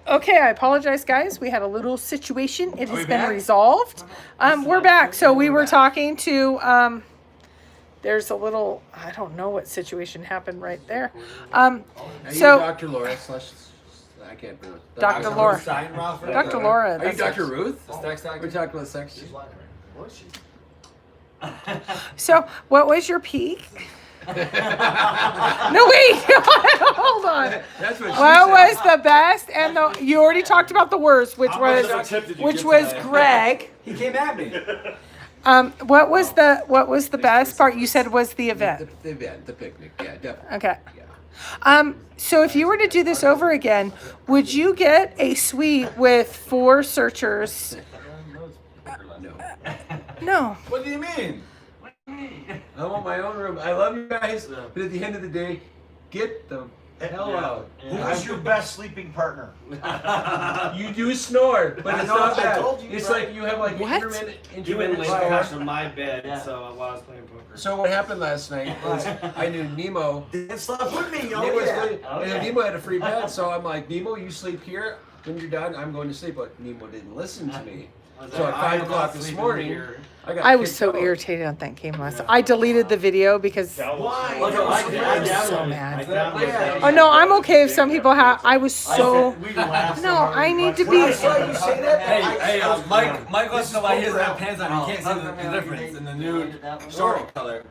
Okay, I apologize, guys. We had a little situation. It has been resolved. We're back. So we were talking to, there's a little, I don't know what situation happened right there. So Dr. Laura / I can't pronounce it. Dr. Laura. Dr. Laura. Are you Dr. Ruth? We're talking about sex. So what was your peak? No, wait. Hold on. That's what she What was said. the best and the? You already talked about the worst, which was Greg. He came at me. What was the best part? You said was the event. The event, the picnic. Yeah, definitely. Okay. Yeah. So if you were to do this over again, would you get a suite with 4 searchers? No. No. What do you mean? I want my own room. I love you guys, but at the end of the day, get the hell out. Who's your best sleeping partner? You do snore, but it's not I bad. told you, It's right? like you have like What? intermittent snore snore. on my bed, so while I was playing poker. So what happened last night was I knew Nemo. Didn't sleep with me, Nemo was yeah. sleeping, and Nemo had a free bed, so I'm like, Nemo, you sleep here. When you're done, I'm going to sleep. But Nemo didn't listen to me. So at 5 o'clock this morning, I was kicked so out. irritated on that game last night. I deleted the video because Why? Oh, no, I'm so mad. Yeah. Oh no, I'm okay if some people have. I was so. We laughed so No, hard. I need to When I be. saw you say that, Mike wants to know why he doesn't have pants on. He can't see the difference in the nude short color.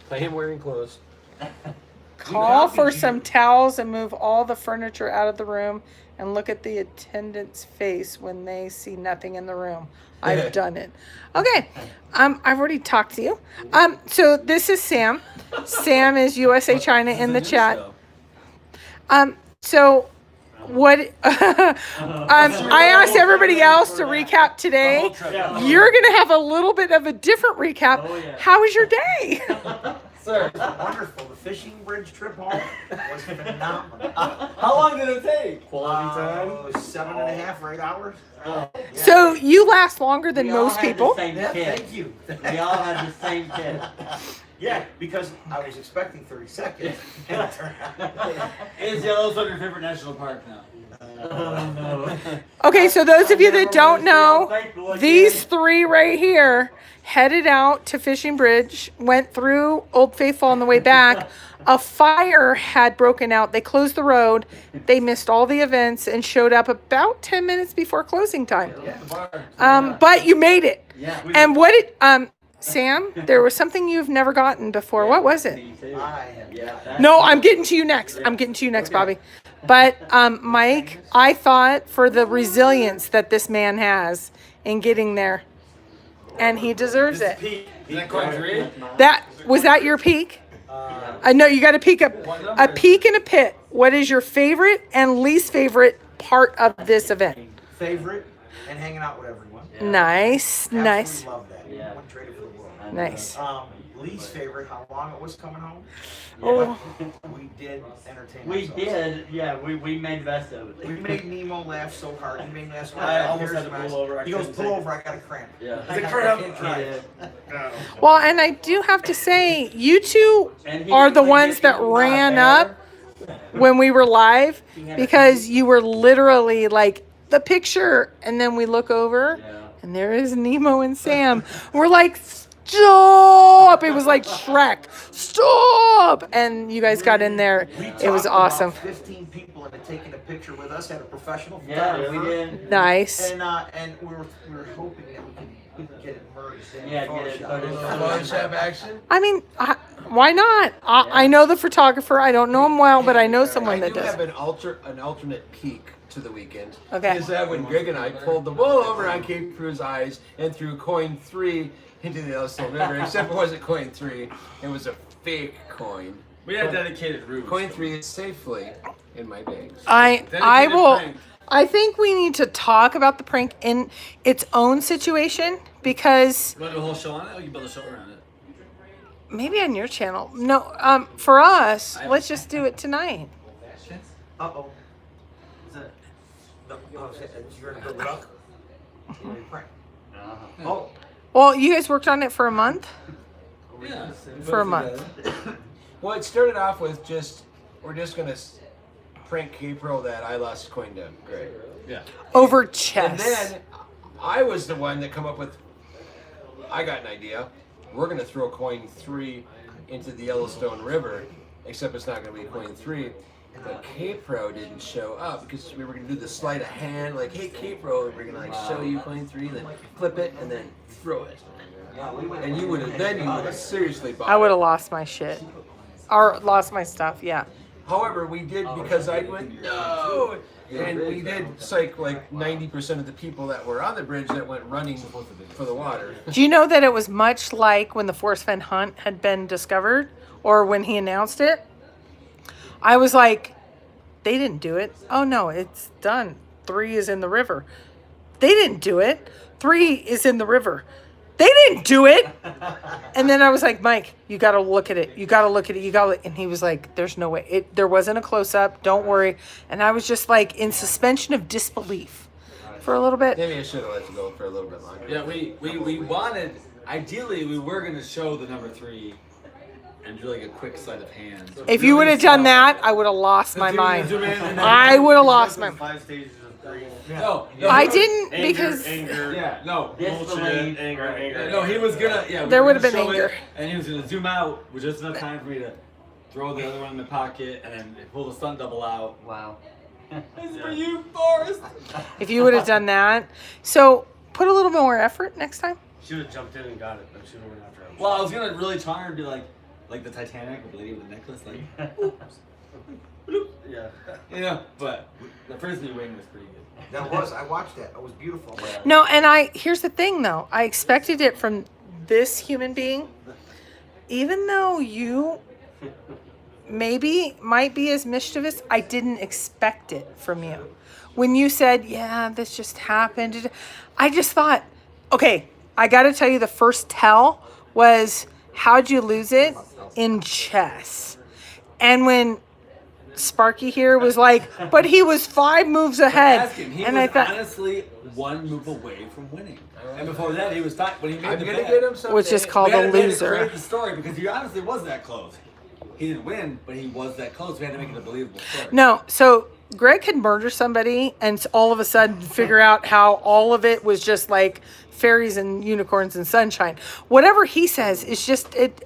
By him wearing clothes. Call for some towels and move all the furniture out of the room and look at the attendant's face when they see nothing in the room. I've done it. Okay. I've already talked to you. So this is Sam. Sam is USA China in the chat. So what I asked everybody else to recap today. You're gonna have a little bit of a different recap. How was your day? Sir, wonderful. The fishing bridge trip home was phenomenal. how long did it take? Quality time. 7.5 or 8 hours. So you last longer than most people. Yeah, thank you. We all had the same kid. Yeah, because I was expecting 30 seconds. And it turned out. Is Yellowstone your favorite national park now? Okay, so those of you that don't know, these 3 right here headed out to Fishing Bridge, went through Old Faithful on the way back. A fire had broken out. They closed the road. They missed all the events and showed up about 10 minutes before closing time. But you made it. Yeah. And what did Sam, there was something you've never gotten before. What was it? No, I'm getting to you next. I'm getting to you next, Bobby. But Mike, I thought for the resilience that this man has in getting there, and he deserves it. Is that coin 3? That was that your peak? No, you got to peek a peak and a pit. What is your favorite and least favorite part of this event? Favorite and hanging out with everyone. Nice, Absolutely nice, love that. Wouldn't trade it for the world. nice. Least favorite, how long it was coming home. Oh, We did entertain We ourselves. did, yeah, we made the best of it. We made Nemo laugh so hard. He made me laugh so I hard. almost Here's had to the pull over. I He goes, couldn't pull take over, I got a cramp. Yeah. I The can't drive. well, and I do have to say, you two And he are the didn't ones get that you ran out up when we were live because you were literally like the picture, and then we look over, and there is Nemo and Sam. We're like, stop! It was like Shrek. Stop! And you guys got in there. It was talked awesome. about 15 people that had taken a picture with us, had a professional Yeah, photographer. we did. Nice. And we were hoping that we could get it merged in Yeah, get it Photoshop. Photoshop action. I mean, why not? I know the photographer. I don't know him well, but I know someone that I do does. have an alternate peak to the weekend. Okay. Is that when Greg and I pulled the bull over on Cape Crew's eyes and threw coin 3 into the Yellowstone River, except it wasn't coin 3, it was a fake coin. We had dedicated routes. Coin 3 is safely in my bag. I Dedicated will. prank. I think we need to talk about the prank in its own situation because You want to do a whole show on it? Or you build a show around it? maybe on your channel. No, for us, let's just do it tonight. Uh-oh. Is it? No, you're going to build it up? Prank. Oh. Well, you guys worked on it for a month. Yeah. For a month. Well, it started off with we're just gonna prank K-Pro that I lost coin to Greg. Yeah. Over And chess. then I was the one that come up with, I got an idea. We're going to throw coin 3 into the Yellowstone River, except it's not going to be coin 3. But K-Pro didn't show up because we were going to do the sleight of hand, like, hey, K-Pro, we're going to like show you coin 3, then flip it, and then throw it. And you would have seriously bought I would it. have lost my shit. Or lost my stuff, yeah. However, we did because I went, no! And we did psych like 90% of the people that were on the bridge that went running for the water. Do you know that it was much like when the force fed hunt had been discovered, or when he announced it? I was like, they didn't do it. Oh no, it's done. 3 is in the river. They didn't do it. 3 is in the river. They didn't do it. And then I was like, Mike, you got to look at it. You got to look at it. You got to. And he was like, there's no way. There wasn't a close up. Don't worry. And I was just like in suspension of disbelief for a little bit. Maybe I should have let you go for a little bit longer. Yeah, we wanted, ideally, we were going to show the number 3 and do like a quick sleight of hand. If you would have done that, I would have lost my mind. I would have lost my mind. 5 stages of 3. No, I didn't Anger, because anger. Yeah, no. Disbelief. Anger. No, he was gonna. Yeah, There we would have were been gonna show anger. it, and he was gonna zoom out with just enough time for me to throw the other one in my pocket and then pull the stunt double out. Wow. This is for you, Forrest. if you would have done that. So put a little more effort next time. Should have jumped in and got it, but should have went after him. Well, I was gonna really try and be like the Titanic with the lady with the necklace, like, oops. Yeah. You know. But the frisbee wing was pretty good. That was. I watched that. It was beautiful. No, and here's the thing though. I expected it from this human being. Even though you maybe might be as mischievous, I didn't expect it from you. When you said, yeah, this just happened, I just thought, okay, I got to tell you, the first tell was, how'd you lose it? In chess. And when Sparky here was like, but he was 5 moves ahead. Ask him. He And was I thought, honestly 1 move away from winning. And before that, he was when he made I'm the going to bet. get him someday. which is called We a had to loser. create the story because he honestly was that close. He didn't win, but he was that close. We had to make it a believable story. No, so Greg could murder somebody and all of a sudden figure out how all of it was just like fairies and unicorns and sunshine. Whatever he says is just it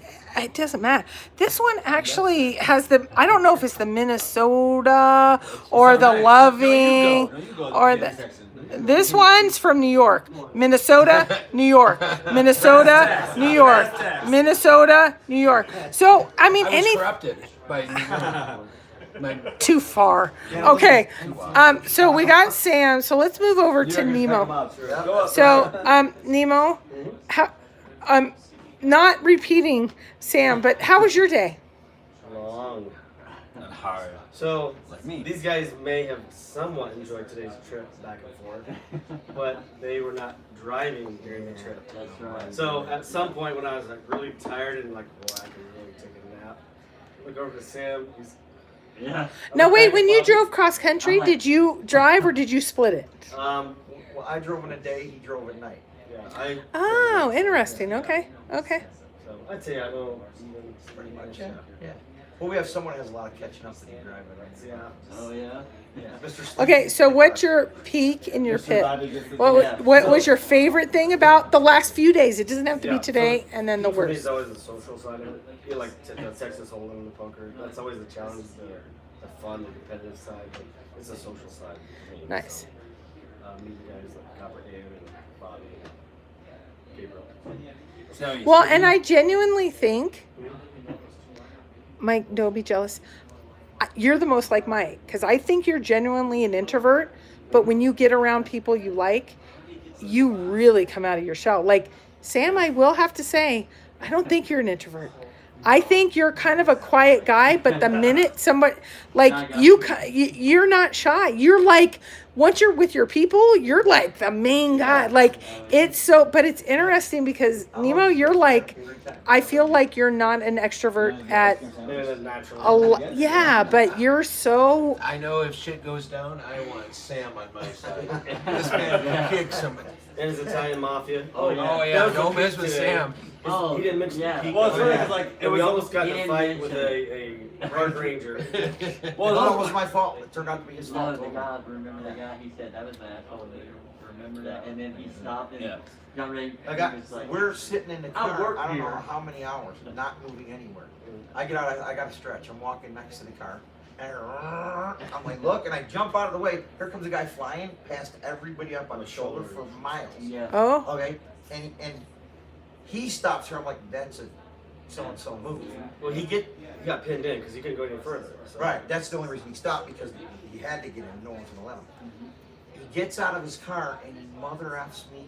doesn't matter. This one actually has I don't know if it's the Minnesota or the Loving or the. This one's from New York. Minnesota, New York. Minnesota, New York. Minnesota, New York. So, I mean, I was corrupted by my too far. Okay. So we got Sam. So let's move over to Nemo. So, Nemo, how, not repeating Sam, but how was your day? Long. Not hard. So, Like me. these guys may have somewhat enjoyed today's trip back and forth, but they were not driving during the trip. That's right. So, at some point when I was like really tired and like, well, I can really take a nap, look over to Sam. He's, Yeah. Now, wait, when you drove cross country, did you drive or did you split it? Well, I drove in a day. He drove at night. yeah, Oh, interesting. Okay. Okay. So, I'd say I know Pretty much. Yeah. Well, we have someone who has a lot of catching up to do driving, right? Yeah. Oh yeah. Yeah. Mr. Sleep. Okay, so what's your peak in your pit? Yeah. What was your favorite thing about the last few days? It doesn't have to Yeah, be today, and then the For me, worst. it's always the social side of it. You know, like the Texas Hold'em, the poker. That's always the challenge, the fun, the competitive side. But it's the social side. For me. Nice. So, meeting guys like Copper Dave and Bobby and Gabriel. Well, and I genuinely think, Mike, don't be jealous. You're the most like Mike, because I think you're genuinely an introvert, but when you get around people you like, you really come out of your shell. Like, Sam, I will have to say, I don't think you're an introvert. I think you're kind of a quiet guy, but the minute somebody, like, you're not shy. You're like once you're with your people, you're like the main guy. Like it's so, but it's interesting because Nemo, you're like, I feel like you're not an extrovert at Maybe that's natural. yeah, but you're so. I know if shit goes down, I want Sam on my side. This man will kick somebody. And his Italian mafia. Oh That yeah, was don't the mess peak with today. Sam. Oh, He didn't mention yeah. the peak. Well, it's today. funny, 'cause, like, And we almost got he in a didn't fight with mention a road ranger. Well, No, no, it was my fault. It turned out to be his No, fault. the guy, remember the guy, he said, that was my asshole, remember that? And then he stopped and Yeah. got ready, I he got, was like, we're sitting in the I car, work I don't know here. how many hours, not moving anywhere. I get out, I got to stretch, I'm walking next to the car, and I'm like, look, and I jump out of the way, here comes a guy flying past everybody up on the shoulder for miles. yeah. Oh, Okay, and he stops here, I'm like, that's a so-and-so move. Well, he got pinned in because he couldn't go any further. So. Right, that's the only reason he stopped, because he had to get in, no one's gonna let him. He gets out of his car and he mother F's me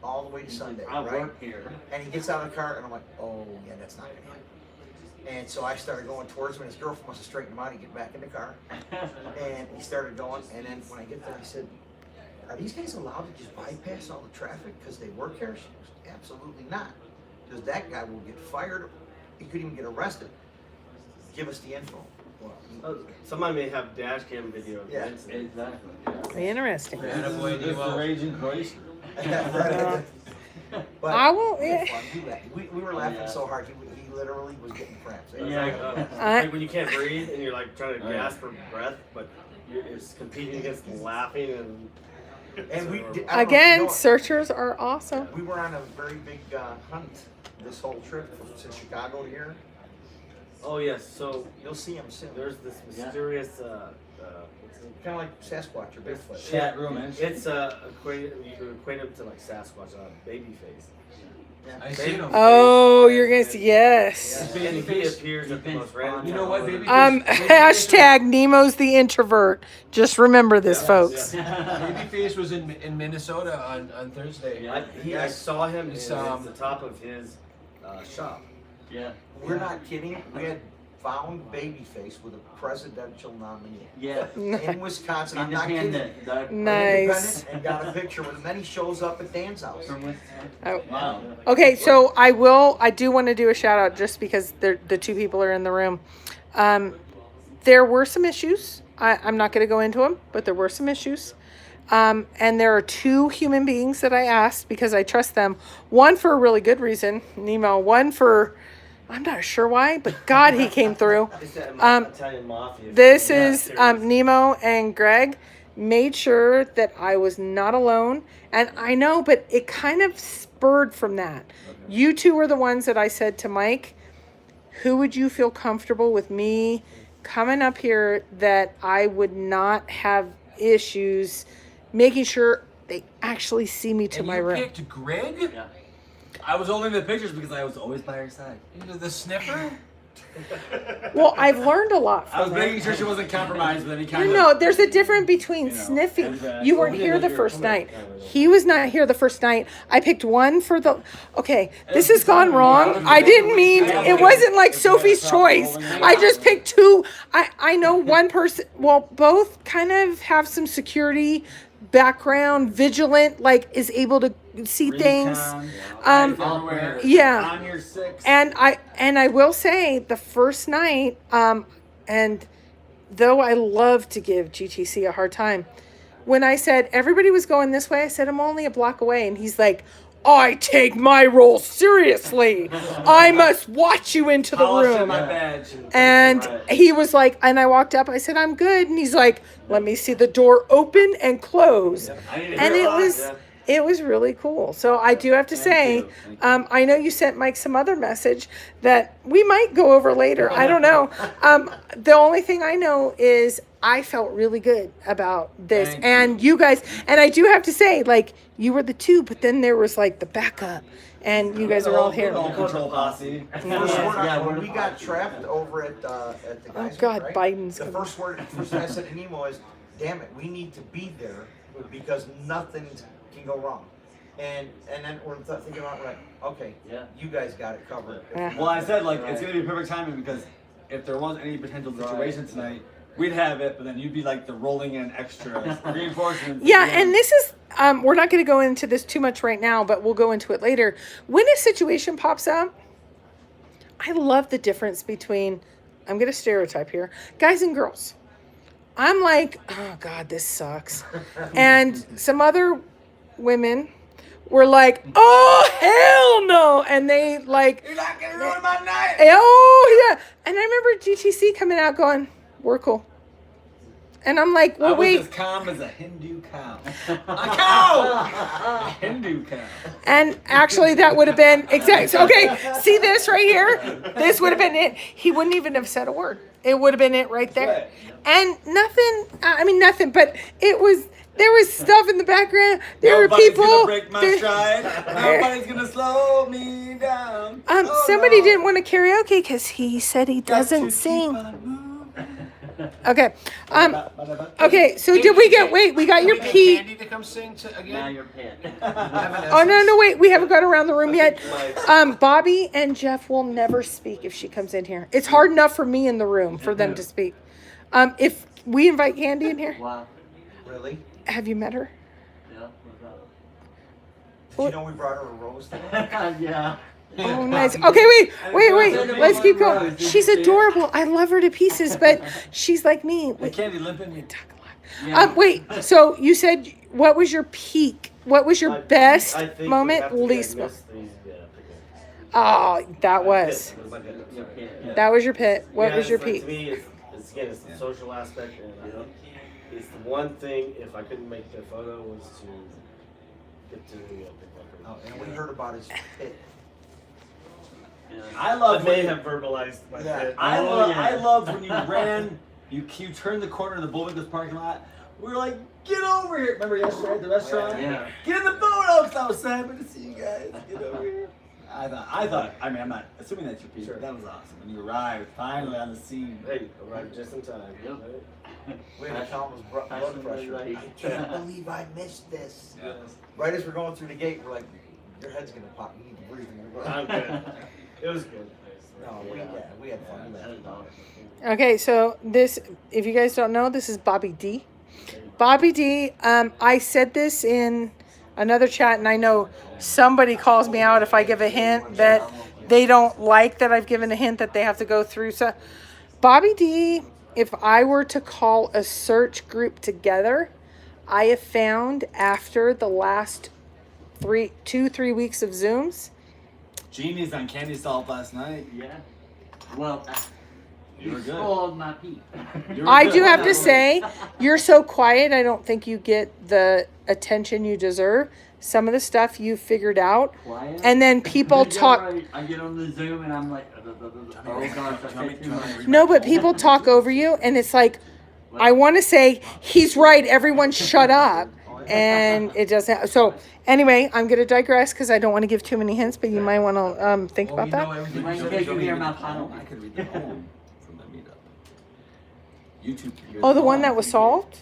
all the way to Sunday, I right? work here. And he gets out of the car, and I'm like, oh, yeah, that's not gonna happen. And so I started going towards him, and his girlfriend must have straightened him out. He get back in the car, and he started going. And then when I get there, I said, are these guys allowed to just bypass all the traffic because they work here? She goes, absolutely not. Because that guy will get fired. He could even get arrested. Give us the info. Well, Somebody may have dash cam video of the Yeah. incident. Exactly. interesting. Attaboy, it's the Nemo. raging Croatian. but I will. we had Yeah. fun. We were laughing so hard, he literally was getting cramps. It was Yeah. like, Like when you can't breathe and you're like trying to gasp for breath, but it's competing against laughing and. and we did, I don't know if you Again, know it, searchers are awesome. we were on a very big hunt this whole trip since Chicago to here. Oh yes, so You'll see him soon. there's this mysterious. Kind of like Sasquatch or Bigfoot. Chat room. It's you can equate him to like Sasquatch, baby face. I seen him. Oh, you're gonna see. Yes. And he appears at the most random. You know what, times. baby? Hashtag Nemo's the introvert. Just remember this, folks. Babyface was in Minnesota on Thursday. I saw him It's, at the top of his shop. Yeah. We're not kidding. We had found Babyface with a presidential nominee Yeah. in Wisconsin. I'm not kidding. Independent. Doug. Nice. Independent, and got a picture with him. Then he shows up at Dan's house. From Wisconsin. Oh. Wow. Okay, so I do want to do a shout out just because the two people are in the room. There were some issues. I'm not going to go into them, but there were some issues. And there are two human beings that I asked because I trust them. One for a really good reason, Nemo. One for, I'm not sure why, but God, he came through. It's that Italian mafia. This Yeah, is seriously. Nemo and Greg made sure that I was not alone. And I know, but it kind of spurred from that. You two were the ones that I said to Mike, who would you feel comfortable with me coming up here that I would not have issues making sure they actually see me to And my you room? picked Greg? Yeah. I was only in the pictures because I was always by her side. Into the sniffer? Well, I've learned a lot I was from him. making sure she wasn't compromised with any kind No, of. there's a difference between You know, sniffing. and, You weren't here the first night. He was not here the first night. I picked one for the. Okay, this has gone wrong. I didn't mean. It wasn't like Sophie's choice. I just picked two. I know one person. Well, both kind of have some security background, vigilant, like is able to see things. Everywhere. yeah. On your six. And I will say the first night, and though I love to give GTC a hard time, when I said everybody was going this way, I said I'm only a block away, and he's like, I take my role seriously. I must watch you into the Polishing room. my badge. And he was like, and I walked up, I said, I'm good. And he's like, let me see the door open and close. I need to And hear it a lot. was, it was really cool. So I do have to say, you. Thank I know you sent Mike some other message that we might go over later. I don't know. The only thing I know is I felt really good about this. Thank And you guys, and I do have to say, like, you were the two, but then there was like the backup. And you guys are all here. All control posse. First Yeah. word, Yeah, when we're we the got party. trapped over at the Oh guy's God, right? Biden's The gonna. first thing I said to Nemo is, damn it, we need to be there because nothing can go wrong. And then we're thinking about, we're like, okay, Yeah. you guys got it covered. Yeah. Well, I said, like, it's going to be perfect timing because if there was any potential situation tonight, we'd have it, but then you'd be like the rolling in extra reinforcements. Yeah, and this is we're not going to go into this too much right now, but we'll go into it later. When a situation pops up, I love the difference between, I'm going to stereotype here, guys and girls. I'm like, oh God, this sucks. And some other women were like, oh, hell no. And they like, You're not gonna ruin my night. oh yeah. And I remember GTC coming out going, we're cool. And I'm like, I well, was wait. as calm as a Hindu cow. A cow! A Hindu cow. And actually, that would have been exact. Okay, see this right here? This would have been it. He wouldn't even have said a word. It would have been it right there. And nothing. I mean, nothing. But it was. There was stuff in the background. There were people. Nobody's gonna break my there- stride. Nobody's gonna slow me down. Somebody didn't want to karaoke because he said he doesn't sing. Okay. Okay. So did we get? Wait, we got your peak. Candy to come sing Now again? you're pit. Oh no, wait, we haven't got around the room yet. Bobby and Jeff will never speak if she comes in here. It's hard enough for me in the room for them to speak. If we invite Candy in here, Wow. Really? have you met her? Yeah. Did you know we brought her a rose today? Yeah. Oh, nice. Okay, wait. Let's keep going. She's adorable. I love her to pieces, but she's like me. The candy limping. We talk a lot. Wait. So you said what was your peak? What was your best moment? Least moment? Oh, that was. That was your pit. What was your peak? To me, it's again, it's the social aspect, and it's the one thing. If I couldn't make the photo, was to get to pick my Oh, and we heard about his pit. I love may when you, have verbalized my pit. I love when you ran. You turned the corner of the Bullwinkles parking lot. We were like, get over here. Remember yesterday at the restaurant? Yeah. Get in the photo because I was so happy to see you guys. Get over here. I thought. I mean, I'm not assuming that's your piece. Sure. That was awesome when you arrived finally on the scene. Hey, arrived just in time. Yep. Right? We had to calm his blood pressure. I can't believe I missed this. Yeah. Right as we're going through the gate, we're like, your head's gonna pop. You need to breathe. I'm good. It was good. No, we had fun. That is awesome. Okay, so this, if you guys don't know, this is Bobby D. Bobby D. I said this in another chat, and I know somebody calls me out if I give a hint that they don't like that I've given a hint that they have to go through. So, Bobby D. If I were to call a search group together, I have found after the last 3 weeks of Zooms. Genies on Candy Salt last night. Yeah. Well, You were good. spoiled my peak. You were I good. do have to say, you're so quiet. I don't think you get the attention you deserve. Some of the stuff you figured out, Quiet. and then people You're talk. right. I get on the Zoom and I'm like, oh gosh, I said too much. No, but people talk over you, and it's like, I want to say he's right. Everyone, shut up, and it doesn't. So anyway, I'm gonna digress because I don't want to give too many hints, but you might want to think about that. You might take me or my final. I could read the poem from the meetup. YouTube. Oh, the one that was solved.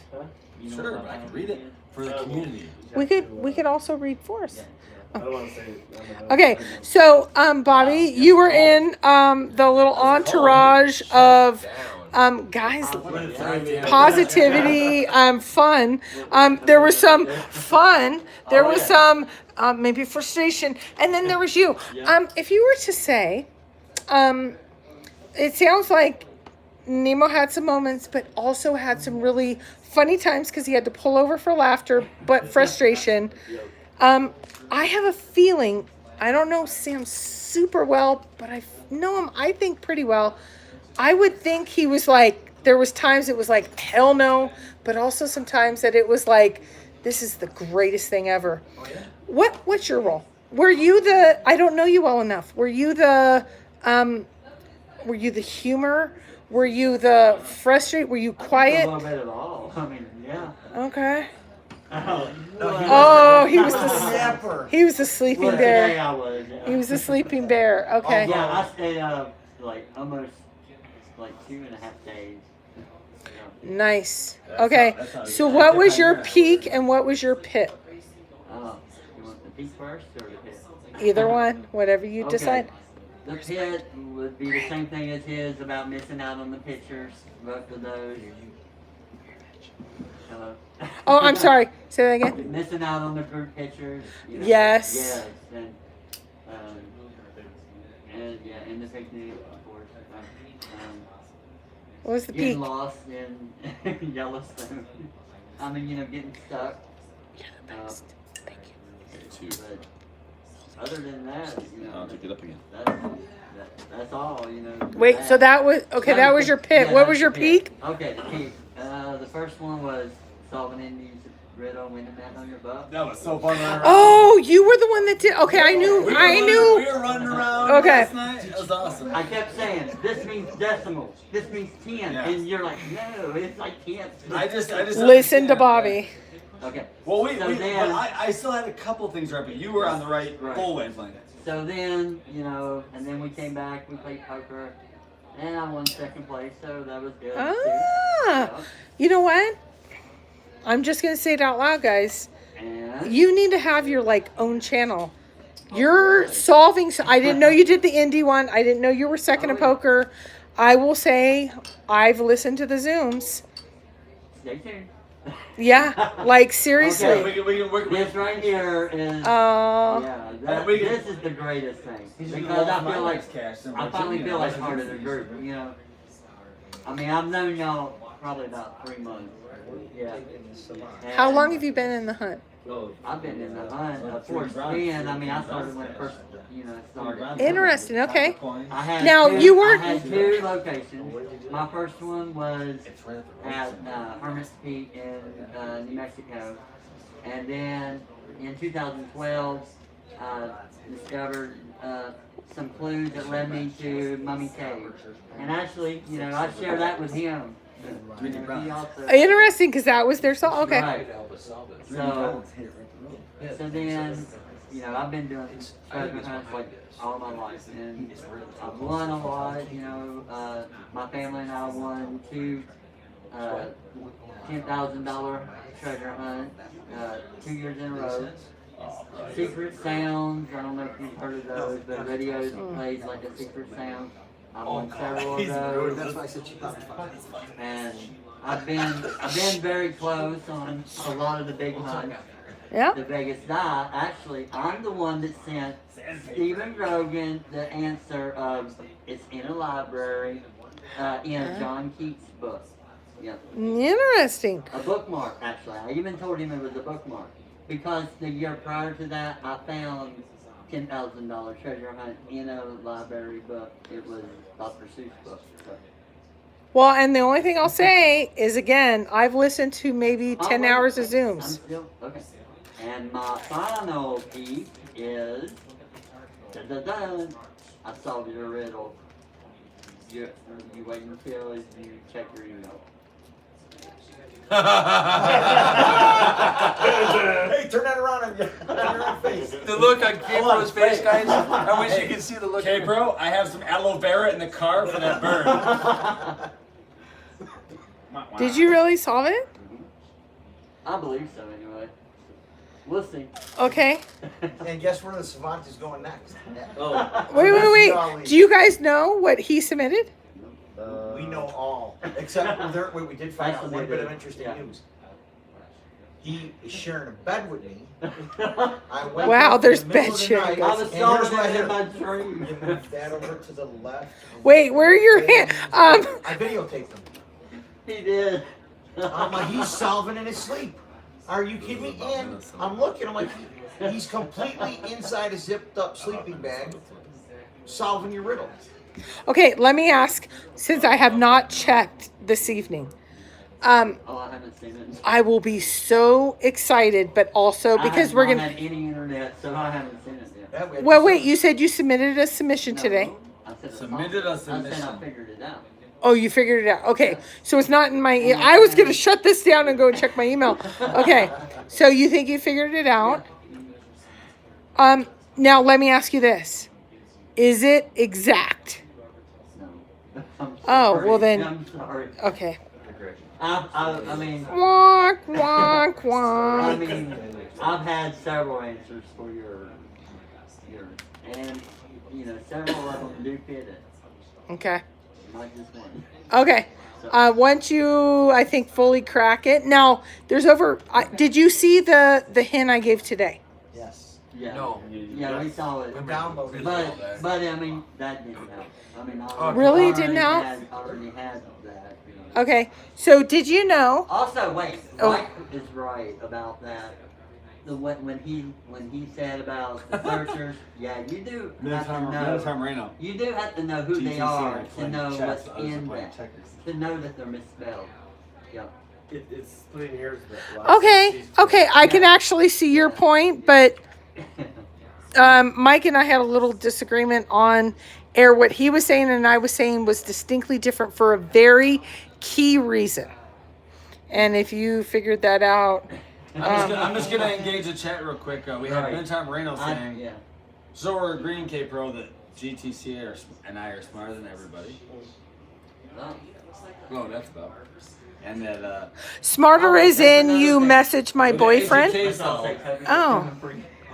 Sure, but I could read it for the community. We could also read for us. I don't want to say it. Okay, so Bobby, you were in the little entourage of guys, positivity, fun. There was some fun. There was some maybe frustration, and then there was you. If you were to say, it sounds like Nemo had some moments, but also had some really funny times because he had to pull over for laughter, but frustration. I have a feeling, I don't know Sam super well, but I know him, I think, pretty well. I would think he was like, there was times it was like, hell no, but also sometimes that it was like, this is the greatest thing ever. What's your role? Were you the, I don't know you well enough, were you the humor? Were you the frustrate? Were you quiet? A little bit of all. I mean, yeah. Okay. Oh, Oh, he was the Snapper. he was the sleeping well, today bear. I was. Yeah. He was the sleeping bear. Okay. Yeah, I stayed up like almost like 2.5 days. Yeah. Nice. Okay. So what was your peak and what was your pit? You want the peak first or the pit? Either one, whatever you Okay. decide. The pit would be the same thing as his about missing out on the pictures. Both of those. Hello. Oh, I'm sorry. Say that again. Missing out on the group pictures. You know. Yes. Yes, and yeah, and the picnic, of course. What was the Getting peak? lost in Yellowstone. I mean, you know, getting stuck. You're the best. Thank you. But other than that, you know, I'll take it up again. that's all, you know. Wait, so that was okay. That was your pit. Yeah, What that's was your the pit. peak? Okay, the peak. The first one was solving Indies riddle, winning that on your butt. That was so fun. Oh, you were the one that did. Okay, I knew. We I knew. were running around Okay. last night. It was awesome. I kept saying, this means decimal, this means 10, Yeah. and you're like, no, it's like 10. I just Listen to understand. Bobby. Okay. Well, So but then- I still had a couple things right, but you were on the right full wavelength. So then, you know, and then we came back, we played poker, and I won second place, so that was good. Ah, you know what? I'm just gonna say it out loud, guys. And You need to have your like own channel. You're solving. I didn't know you did the indie one. I didn't know you were second in poker. I will say I've listened to the Zooms. stay tuned. Yeah, like seriously. Okay. We can work. This right here is, Yeah. this is the greatest thing. Because I feel like, I finally feel like part of the group, you know. I mean, I've known y'all probably about 3 months. Yeah. How And long have you been in the hunt? I've been in the hunt, of course, then, I mean, I started when it first, you know, started. Interesting. Okay. I had Now, two, you weren't- I had 2 locations. My first one was at Hermit's Peak in New Mexico. And then in 2012, discovered some clues that led me to Mummy Cave. And actually, you know, I share that with him. You know, he also, Interesting, because that was their song. Okay. Right. So then, you know, I've been doing treasure hunts like all my life, and I've won a lot. You know, my family and I won 2 $10,000 treasure hunt 2 years in a row. Secret sounds. I don't know if you've heard of those, but radios plays like a secret sound. I won several of those. That's why I said she probably fine. And I've been very close on a lot of the big hunts. Yeah. The Vegas die. Actually, I'm the one that sent Stephen Grogan the answer of it's in a library in a John Keats book. Yep. Interesting. A bookmark, actually. I even told him it was a bookmark. Because the year prior to that, I found $10,000 treasure hunt in a library book. It was Dr. Seuss book. So. Well, and the only thing I'll say is again, I've listened to maybe 10 hours of I'm Zooms. still, okay. And my final peak is, I solved your riddle. You wait until you check your email. Hey, turn that around on your face. The look on Gabriel's face, guys. I wish you could see the look. Okay, bro, I have some aloe vera in the car for that burn. Did you really solve it? I believe so, anyway. We'll see. Okay. And guess where the savant is going next? Oh, Wait. Do you guys know what he submitted? We know all, except we did find out one bit of interesting news. He is sharing a bed with me. I went Wow, up there's in the middle bed of the sharing. night, I was and here's what I solving it did. in my dream. You move that over to the left. Wait, where are your hands? I videotaped him. He did. I'm like, he's solving in his sleep. Are you kidding me? And I'm looking, I'm like, he's completely inside a zipped up sleeping bag, solving your riddle. Okay, let me ask, since I have not checked this evening. Oh, I haven't seen it. I will be so excited, but also because we're I gonna. haven't had any internet, so I haven't seen it yet. Well, wait. You said you submitted a submission today. I said Submitted a I said I submission. figured it out. Oh, you figured it out. Okay, so it's not in my. I was gonna shut this down and go and check my email. Okay, so you think you figured it out? Now let me ask you this: is it exact? No. I'm Oh, sorry. well then- I'm sorry. Okay. I mean, Wonk wonk I wonk. mean, I've had several answers for your, and several of them do fit it, Okay. not just one. Okay. Once you, I think, fully crack it. Now, there's over. Did you see the hint I gave today? Yes. Yeah. No. Yeah, we saw it. We downloaded it. But I mean, that didn't help. I mean, Really? It didn't help? Already had that. Okay. So, did you know? Also, wait. Oh. Mike is right about that. When he said about the searchers, yeah, you do have to know. You do have to know who they are to know what's in that. To know that they're misspelled. Yep. It's splitting hairs. But Okay. I can actually see your point, but Mike and I had a little disagreement on air. What he was saying and I was saying was distinctly different for a very key reason. And if you figured that out, I'm just gonna engage the chat real quick. We have Right. Ben Tom Reynolds saying, Yeah. so we're agreeing, K-Pro, that GTC and I are smarter than everybody. Oh, that's about. And that smarter is in you message my boyfriend. Oh.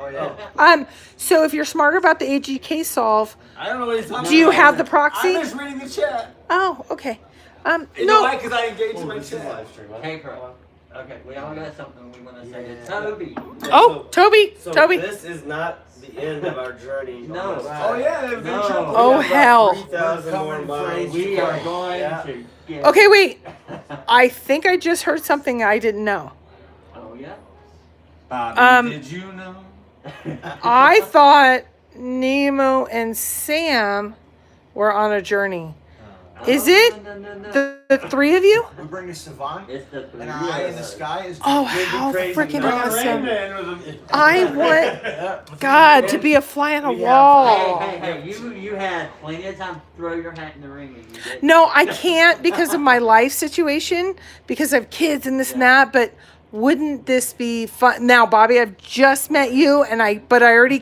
Oh yeah. So if you're smarter about the AGK solve, I don't know what he's talking do you about. have the proxy? I'm just reading the chat. Oh, okay. You know No. why? Because I engaged my This is chat. live stream. Huh? Hey, bro. Okay, we all got something we want to say to Toby. Oh, Toby. So Toby. this is not the end of our journey. No. Oh yeah, they've been No. trouble. Oh, hell. 3,000 more miles. We are going Yeah. to get. Okay, wait. I think I just heard something I didn't know. Oh, yeah. Bobby, did you know? I thought Nemo and Sam were on a journey. Is it No. the three of you? We bring the savant, It's the and our eye in the sky is. Oh, how freaking Bring a awesome. Rain Man with him. I want God to be a fly on a wall. Hey, you had plenty of time to throw your hat in the ring and you didn't. No, I can't because of my life situation, because I have kids and this and that, but wouldn't this be fun? Now, Bobby, I've just met you, but I already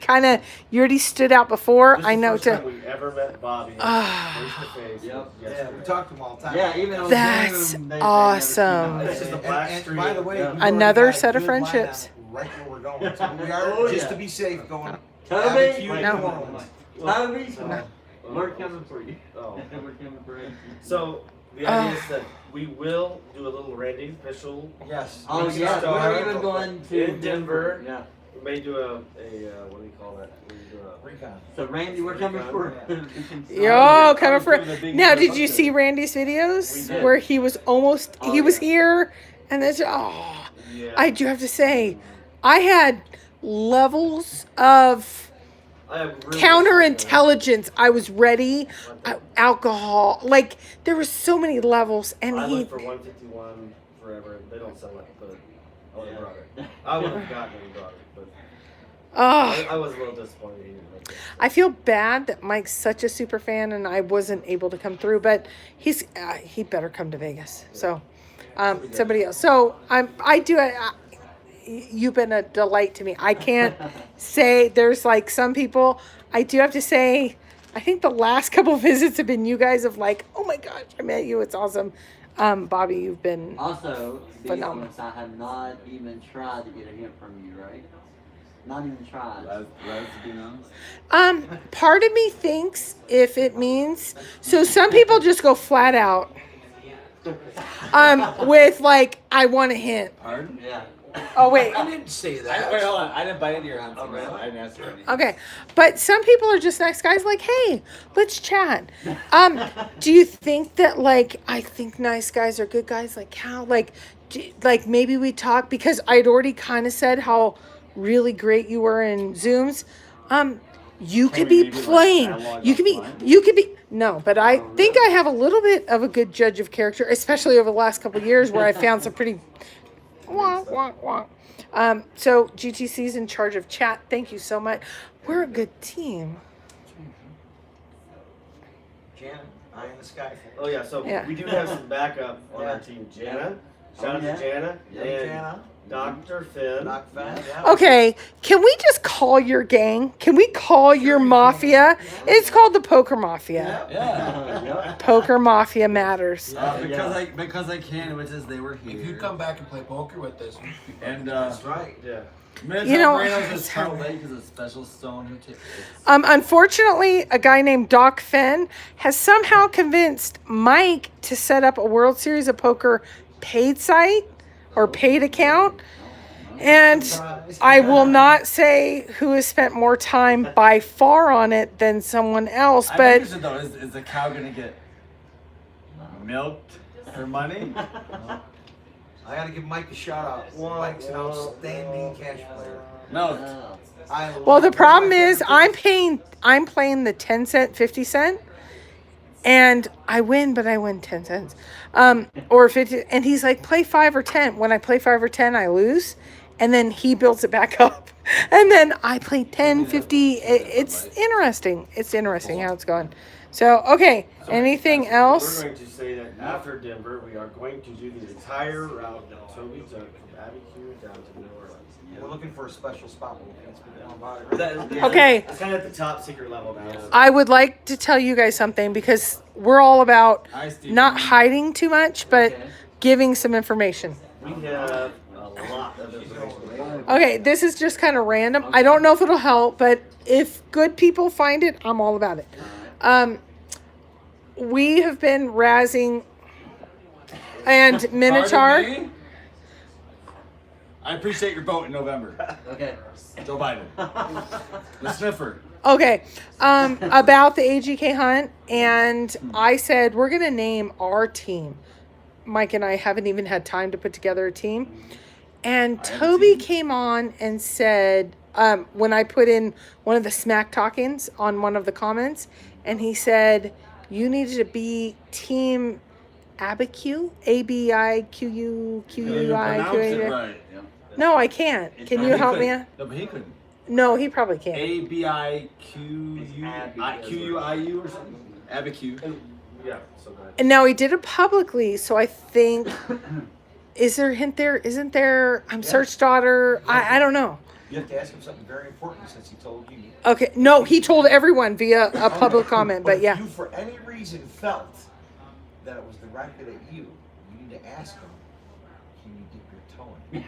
you already stood out before. This I is know the first time we ever met Bobby face to face. Yep. Yeah, we talk to them all the time. Yeah, even on That's Zoom, they awesome. never It's just a And black by streak. the way, Yeah. we've already Another got a set of good line friendships. on Right where we're going. So we are Oh, just yeah. to be safe going. Toby, Barbecue No. New Orleans. Toby, No. we're coming for you. Oh. We're coming for you. So the idea is that we will do a little Randy official. Yes. Oh We yeah, start we're even going to in Denver. Yeah. We may do a what do you call that? We do a Recon. So Randy, we're coming for. Yo, coming for. Now, did you see Randy's videos We did. where he was almost, Oh, he was yeah. here, and then, yeah. I do have to say, I had levels of I have really counterintelligence. I was ready. Alcohol, like there were so many levels, and I he. looked for 151 forever. They don't sell it, but I would have brought it. I would have gotten it and brought it, but Oh, I was a little disappointed he didn't make it. I feel bad that Mike's such a super fan, and I wasn't able to come through. But he better come to Vegas. So, somebody else. So I do. You've been a delight to me. I can't say there's like some people. I do have to say, I think the last couple of visits have been you guys of like, oh my gosh, I met you. It's awesome. Bobby, you've been Also, these phenomenal. ones I have not even tried to get a hint from you, right? Not even tried. Part of me thinks if it means, so some people just go flat out. With like, I want a hint. Pardon? Yeah. Oh wait. I didn't say that. Wait, hold on. I didn't bite into your answer. really? I didn't answer anything. Okay, but some people are just nice guys. Like, hey, let's chat. Do you think that like I think nice guys are good guys? Like how? Like, like maybe we talk because I'd already kind of said how really great you were in Zooms. You could be playing. You could be. You could be. No, but I think I have a little bit of a good judge of character, especially over the last couple of years where I found some pretty. Wonk, wonk, wonk. So GTC's in charge of chat. Thank you so much. We're a good team. Janet, eye in the sky. Oh yeah, so Yeah. we do have some backup on our team. Jana, shout out yeah. to Jana, Yeah, and Jana. Dr. Finn. Doc Finn, yeah. Okay, can we just call your gang? Can we call your mafia? It's called the Poker Mafia. Yeah. Poker Mafia matters. Because I can, which is they were here. If you come back and play poker with us, And That's right. Yeah. You know, is Trout Lake is a special stone who takes. Unfortunately, a guy named Doc Finn has somehow convinced Mike to set up a World Series of Poker paid site or paid account. And I will not say who has spent more time by far on it than someone else, I'm but interested though, is the cow gonna get milked for money? I gotta give Mike a shout out. Mike's an outstanding cash player. No. well, the problem is I'm playing the 10 cent, 50 cent, and I win, but I win 10 cents. Or 50, and he's like, play 5 or 10. When I play 5 or 10, I lose. And then he builds it back up. And then I play 10, 50. It's interesting. It's interesting how it's going. So, okay. Anything else? We're going to say that after Denver, we are going to do the entire route that Toby took from Abiquiu down to New Orleans. We're looking for a special spot, but we can't speak more about it. Right? Okay. It's kind of at the top secret level now. I would like to tell you guys something because we're all about Hi, Steve. not hiding too much, but giving some information. We have a lot of information. Okay, this is just kind of random. I don't know if it'll help, but if good people find it, I'm all about it. We have been razzing and Minotaur. Pardon me? I appreciate your vote in November. Okay. Joe Biden. The sniffer. Okay, about the AGK hunt, and I said we're gonna name our team. Mike and I haven't even had time to put together a team, and Toby came on and said when I put in one of the smack talkings on one of the comments, and he said you needed to be Team Abiquiu, ABIQUQUI. Right. No, I can't. Can you help me? No, but he couldn't. No, he probably can't. ABIQUIU or something? Abiquiu. Yeah, so good. And now he did it publicly, so I think is there a hint there? Isn't there? I'm Search Daughter. I don't know. You have to ask him something very important since he told you. Okay, no, he told everyone via a public comment, but yeah. If you for any reason felt that it was directed at you, you need to ask him, can you dip your toe in?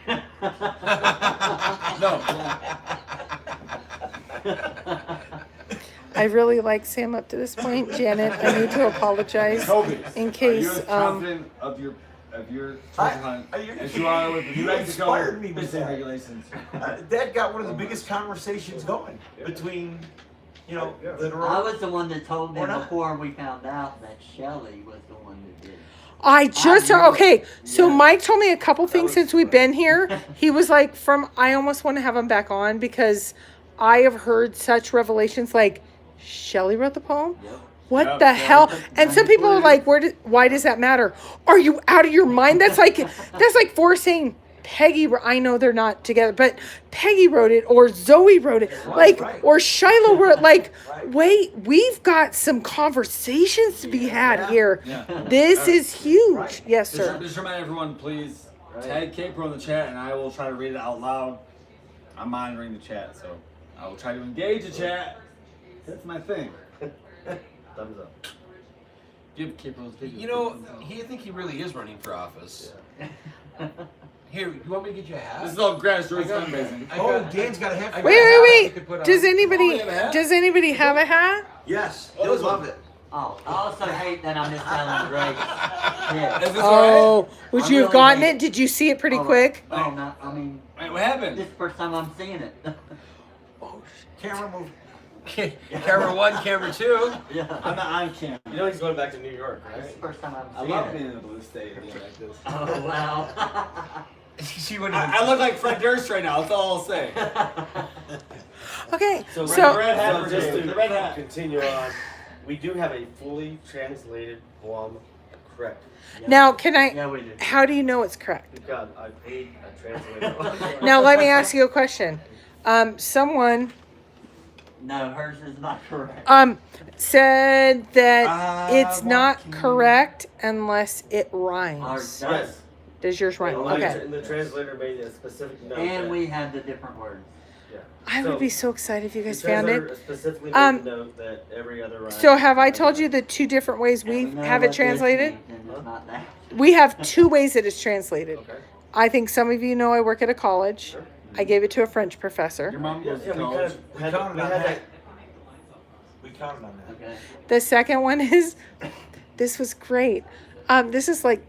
I really like Sam up to this point. Janet, I need to apologize Toby, in are case. you as confident of your treasure hunt as you are with the New Mexico inspired me with fishing that. regulations? That got one of the biggest conversations going between, the I was the one that told Or them not. before we found out that Shelley was the one that did it. I just okay. So Mike told me a couple things since we've been here. He was like, I almost want to have him back on because I have heard such revelations like Shelley wrote the poem. What Yep. the hell? And some people are like, why does that matter? Are you out of your mind? That's like Forrest saying Peggy. I know they're not together, but Peggy wrote it, or Zoe wrote it, or Shiloh wrote. Wait, we've got some conversations to be had here. Yeah. This is huge. Yes, sir. Just remind everyone, please tag K-Pro in the chat, and I will try to read it out loud. I'm monitoring the chat, so I will try to engage the chat. That's my thing. Thumbs up. Give K-Pro's video. I think he really is running for office. Here, you want me to get you a hat? This is all grassroots fundraising. Dan's got a hat. I got a hat Wait. you could put Does on. anybody have a hat? Yes, he'll love it. Oh, I also hate that I'm just telling Greg. Yeah. Is this all Oh, would I you have really gotten hate it? Did you see it pretty Oh, quick? Oh, no, I mean, right? Wait, what happened? this is the first time I'm seeing it. Camera move. Camera 1, camera 2. Yeah. I'm not on camera. You know he's going back to New York, This is right? the first time I'm I seeing love it. being in a blue state and being like this. Oh, wow. She wouldn't even- I look like Fred Durst right now. That's all I'll say. Okay, The so red hat, So just the red hat. to continue on, we do have a fully translated poem correct. now can I? Yeah, we do. How do you know it's correct? Because I paid a translator. Now let me ask you a question. Someone No, hers is not correct. said that it's I not want you. correct unless it Ours rhymes. does. Does yours rhyme? And Okay. the translator made a specific note. And that- we had the different words. Yeah. I would be so excited if you guys the found it. translator specifically made the note that every other rhyme. So have I told you the two different ways we know have it what this translated? means, and it's not that. We have two ways that it's translated. Okay. I think some of you know I work at a college. Sure. I gave it to a French professor. Your mom Yeah, goes to we kind college. of had that. We counted on that. Okay. The second one is, this was great. This is like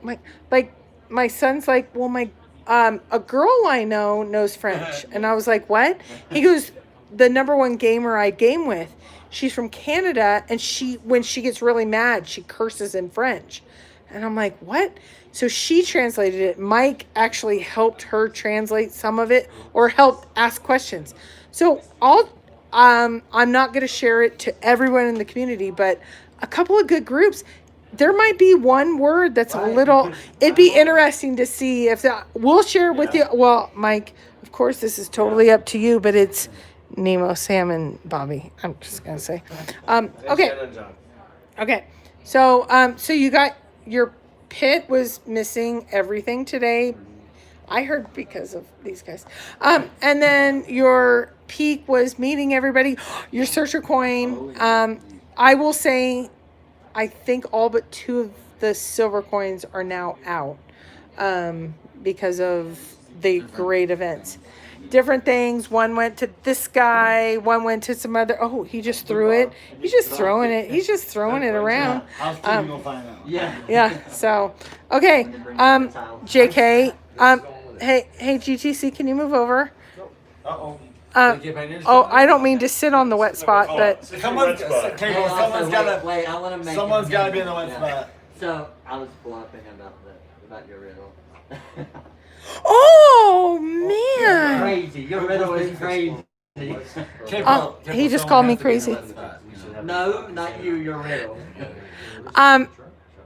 my son's like, well, a girl I know knows French, and I was like, what? He goes, the number one gamer I game with, she's from Canada, and when she gets really mad, she curses in French, and I'm like, what? So she translated it. Mike actually helped her translate some of it, or helped ask questions. So I'm not going to share it to everyone in the community, but a couple of good groups. There might be one word that's a little. It'd be interesting to see if we'll share with you. Well, Mike, of course, this is totally up to you, but it's Nemo, Sam, and Bobby. I'm just gonna say. Okay. Okay. So you got your pit was missing everything today. I heard because of these guys. And then your peak was meeting everybody. Your searcher coin. I will say, I think all but 2 of the silver coins are now out because of the great events. Different things. One went to this guy. One went to some other. Oh, he just threw it. He's just throwing it. He's just throwing it around. How's Steve gonna find out? Yeah. Yeah. So, okay. JK. Hey, GTC, can you move over? Uh-oh. I don't mean to sit on the wet spot, but Someone's Hey, gotta wait, I want to make. someone's gotta be in the wet spot. So I was bluffing about your riddle. oh man, Crazy. Your riddle is crazy. he just called me crazy. No, not you. Your riddle.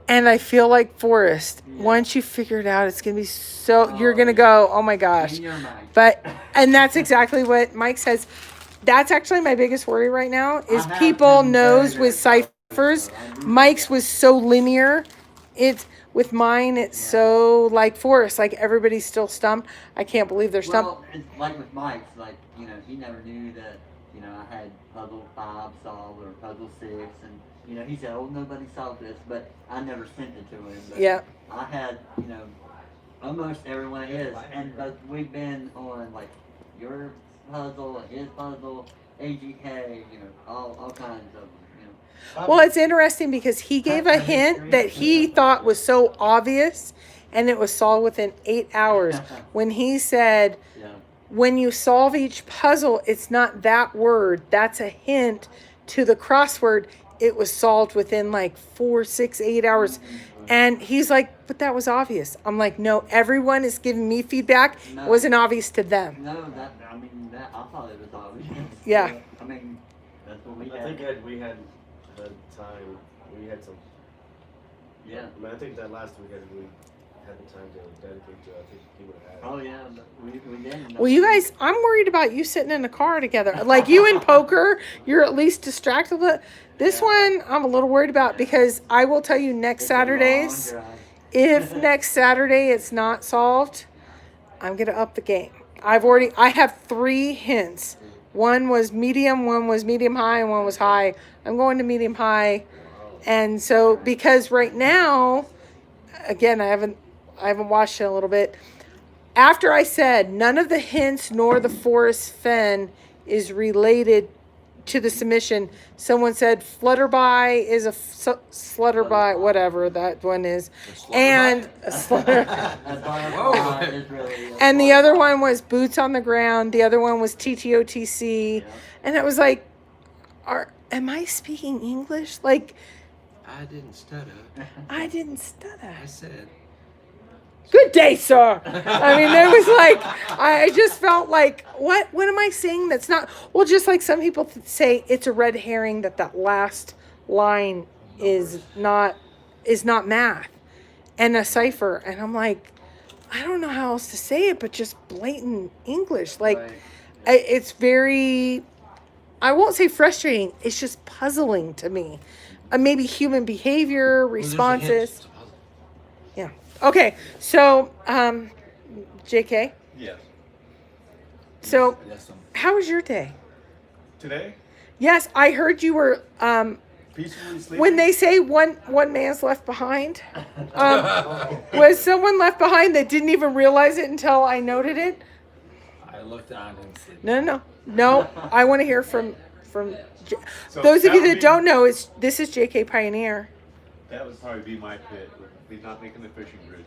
And I feel like Forrest. Once you figure it out, it's gonna be so. You're gonna go, oh my gosh. In your mind. And that's exactly what Mike says. That's actually my biggest worry right now is I have people been knows very, with very ciphers. Mike's was so linear. It's with mine. It's so like Forrest. Like everybody's still stumped. I can't believe they're stumped. Well, it's like with Mike's, like, he never knew that, I had puzzle 5 solved or puzzle 6, and, he said, oh, nobody solved this, but I never sent it to him. But Yeah. I had, almost everyone of his, but we've been on, like, your puzzle, his puzzle, AGK, all kinds of them, Well, it's interesting because he gave a hint that he thought was so obvious, and it was solved within 8 hours. When he said, Yeah. when you solve each puzzle, it's not that word. That's a hint to the crossword. It was solved within like 4, 6, 8 hours. And he's like, but that was obvious. I'm like, no, everyone is giving me feedback. No. It wasn't obvious to them. No, I thought it was obvious. Yeah. That's what we I had. think we had the time. We had some. Yeah. I think that last weekend we had the time to dedicate to. I think he would have had. Oh yeah, but we did. Well, you guys, I'm worried about you sitting in a car together. Like you in poker, you're at least distracted. This one, I'm a little worried about because I will tell you next Saturdays, if next Saturday it's not solved, I'm going to up the game. I have 3 hints. One was medium, one was medium high, and one was high. I'm going to medium high. And so, because right now, again, I haven't watched it a little bit. After I said none of the hints nor the forest fen is related to the submission, someone said flutterby is a slutterby, whatever that one is, and a slutter. And the other one was boots on the ground. The other one was TTOTC, and it was like, am I speaking English? Like, I didn't stutter. I didn't stutter. I said. Good day, sir. I mean, it was like, I just felt like, what am I saying that's not, well, just like some people say it's a red herring that last line is not math and a cipher. And I'm like, I don't know how else to say it, but just blatant English. Like, it's very, I won't say frustrating. It's just puzzling to me. Maybe human behavior, responses. Yeah. Okay, so JK. Yes. So Yes, how was your day? today, Yes, I heard you were peacefully sleeping. when they say one man's left behind. Was someone left behind that didn't even realize it until I noted it? I looked on and sleep. No. I want to hear from So those of you would that be- don't know. This is JK Pioneer. That would probably be my pit. Would be not making the fishing bridge.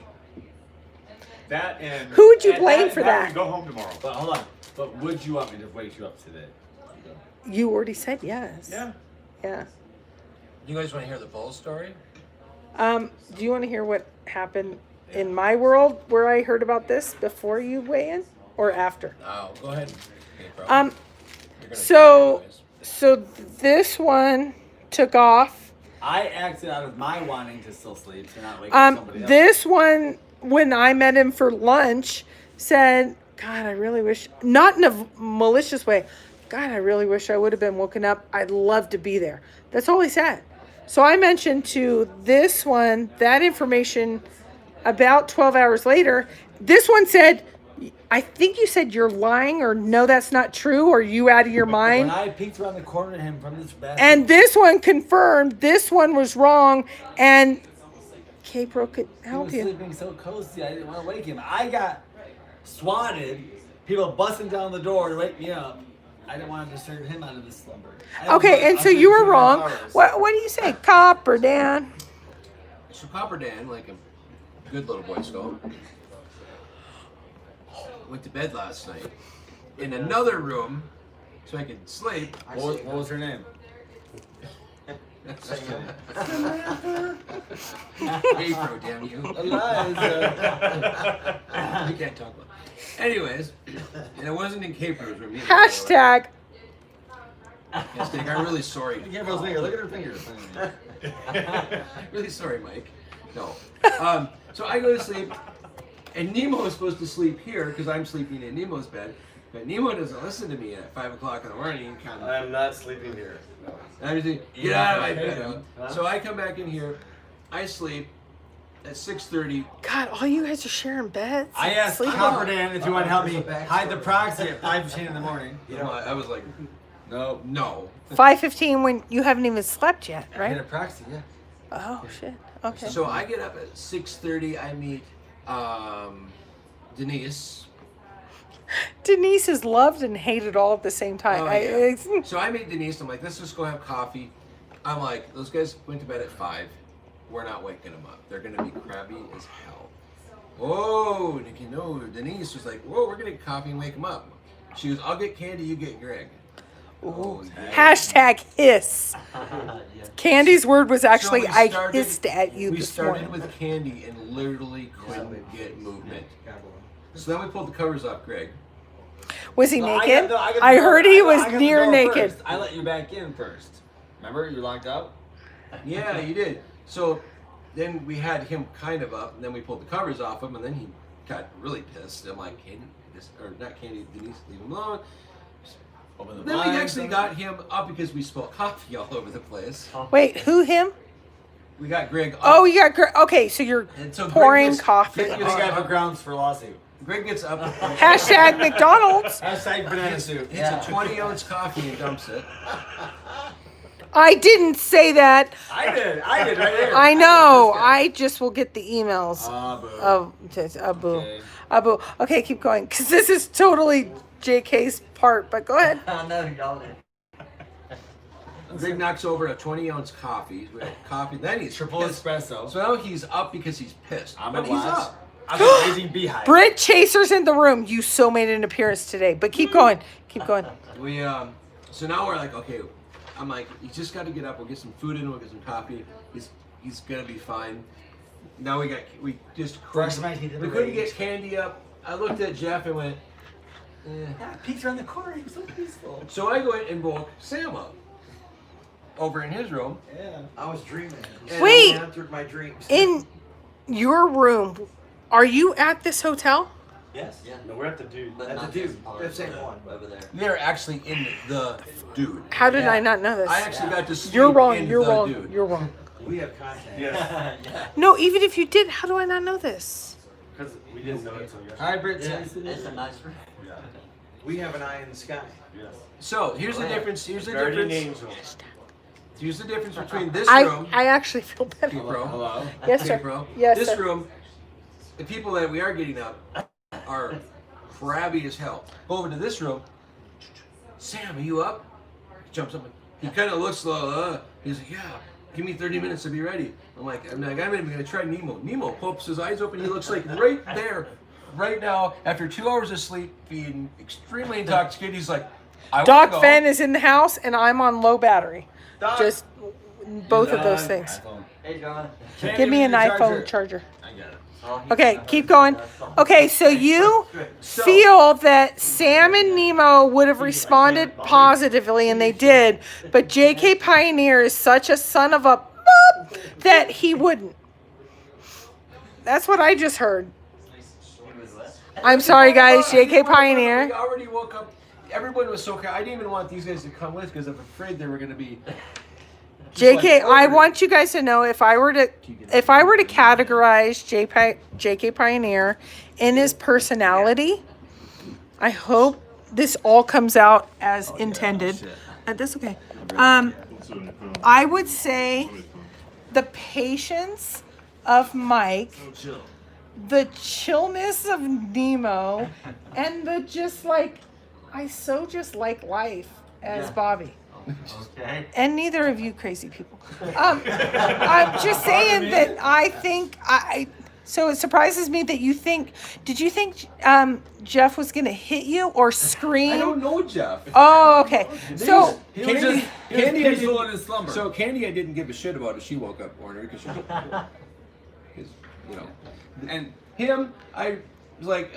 That and Who would you and blame for that? and go home tomorrow. But hold on. But would you want me to wake you up today? You already said yes. Yeah. Yeah. You guys want to hear the full story? Do you want to hear what happened in my world where I heard about this before you weigh in or after? Oh, go ahead. Okay, bro. Um, You're gonna so- anyways. So this one took off. I acted out of my wanting to still sleep to not wake up somebody else. This one, when I met him for lunch, said, God, I really wish, not in a malicious way, God, I really wish I would have been woken up. I'd love to be there. That's all he said. So I mentioned to this one that information about 12 hours later. This one said, I think you said you're lying, or no, that's not true, or you out of your mind. When I peeked around the corner at him from this bathroom. And this one confirmed this one was wrong, and K-Pro could he help was you. sleeping so cozy, I didn't want to wake him. I got swatted, people busting down the door to wake me up. I didn't want to disturb him out of his slumber. Okay, and so you were wrong. What do you say, Cop or Dan? So Copper Dan, like a good little Boy Scout, went to bed last night in another room so I could sleep. What was her name? Hey, bro, damn you. Eliza. You can't talk about it. Anyways, and it wasn't in Capro's room either. Hashtag. Hashtag, I'm really sorry. Be careful, finger. Look at her fingers. Really sorry, Mike. No. So I go to sleep, and Nemo is supposed to sleep here because I'm sleeping in Nemo's bed. But Nemo doesn't listen to me at 5 o'clock in the morning. I'm not sleeping here. And I'm just get out of my bed. So I come back in here, I sleep at 6:30. God, all you guys are sharing beds. I asked Sleep Copper well. Dan if you want to help me hide the proxy at 5:15 in the morning. You know, I was like, no. 5:15 when you haven't even slept yet, I hid right? a proxy, yeah. Oh shit. Okay. So I get up at 6:30. I meet Denise. Denise is loved and hated all at the same time. Oh, yeah. So I meet Denise. I'm like, let's just go have coffee. I'm like, those guys went to bed at 5. We're not waking them up. They're gonna be crabby as hell. Oh, Denise was like, whoa, we're gonna get coffee and wake them up. She goes, I'll get Candy, you get Greg. Oh, yeah. Hashtag hiss. Candy's word was actually, So we I started- hissed at you We this morning. started with Candy and literally couldn't get movement. So then we pulled the covers off Greg. Was he No, naked? got the I door- heard he I was got the near door naked. first. I let you back in first. Remember, you locked up? Yeah, you did. So then we had him kind of up, and then we pulled the covers off him, and then he got really pissed. I'm like, Candy, or not Candy, Denise, leave him alone. Open the Then we blinds. actually got him up because we spilled coffee all over the place. Wait, who him? We got Greg up. Oh, you got okay. So you're And so Greg pouring gets- coffee. Greg You gets got for up- grounds for lawsuit. Greg gets up, Hashtag McDonald's. Hashtag banana soup. hits a 20-ounce coffee and dumps it. I didn't say that. I did right here. I know. I just will get the emails Boo. of just Abu. Okay. Abu. Okay, keep going. Because this is totally JK's part, but go ahead. I know y'all did. Greg knocks over a 20-ounce coffee. We have coffee. Then he's Triple pissed. espresso. So now he's up because he's pissed. I'm but at he's watch. up. I'm a raging beehive. Brit Chaser's in the room. You so made an appearance today. But keep going. Keep going. We so now we're like, okay. I'm like, you just got to get up. We'll get some food in. We'll get some coffee. He's gonna be fine. Now we just Brush my teeth in we the couldn't rage. get Candy up. I looked at Jeff and went. Yeah, peeked around the corner. He was so peaceful. So I went and woke Sam up over in his room. Yeah. I was dreaming. And Wait. I entered my dreams. In your room, are you at this hotel? Yes. Yeah. No, we're at the dude. But That's not a dude. this part That's same over one. Over there. They're actually in the dude. How did I not know this? I actually got to sleep You're wrong. in You're the wrong. dude. You're wrong. We have contact. Yes. No, even if you did, how do I not know this? Because we didn't know it until yesterday. Hybrid Yeah, sensitive. it's a nice room. Yeah. We have an eye in the sky. Yes. So here's the difference. Here's the Guardian difference. angel. Here's the difference between this I room. actually feel better. Okay, bro. Hello. Yes, Okay, sir. bro. Yes, This sir. room, the people that we are getting up are crabby as hell. Go over to this room. Sam, are you up? He jumps up. He kind of looks slow. He's like, yeah. Give me 30 minutes to be ready. I'm not even gonna try Nemo. Nemo pops his eyes open. He looks like right there, right now, after 2 hours of sleep, being extremely intoxicated. He's like, I Doc wanna go. Fenn is in the house, and I'm on low battery. Doc. Just both of those things. iPhone. Hey, John. Can't Give me even an the iPhone charger. I got it. Oh, he's Okay, not keep hurt. going. That's all. Okay, so you feel that Sam and Nemo would have responded positively, and they did, but JK Pioneer is such a son of a boop that he wouldn't. That's what I just heard. I'm sorry, guys, JK Pioneer. I already woke up. Everyone was so. I didn't even want these guys to come with because I'm afraid they were going to be. JK, I want you guys to know if I were to categorize JK Pioneer in his personality, I hope this all comes out as intended. That's okay. I would say the patience of Mike, the chillness of Nemo, and the just like I just like life as Yeah. Bobby. Okay. And neither of you crazy people. I'm just saying that I think so it surprises me that you think. Did you think Jeff was gonna hit you or scream? I don't know Jeff. Oh, okay. So He was just Candy, peaceful in his slumber. So Candy, I didn't give a shit about it. She woke up ornery because you know, and him, I was like,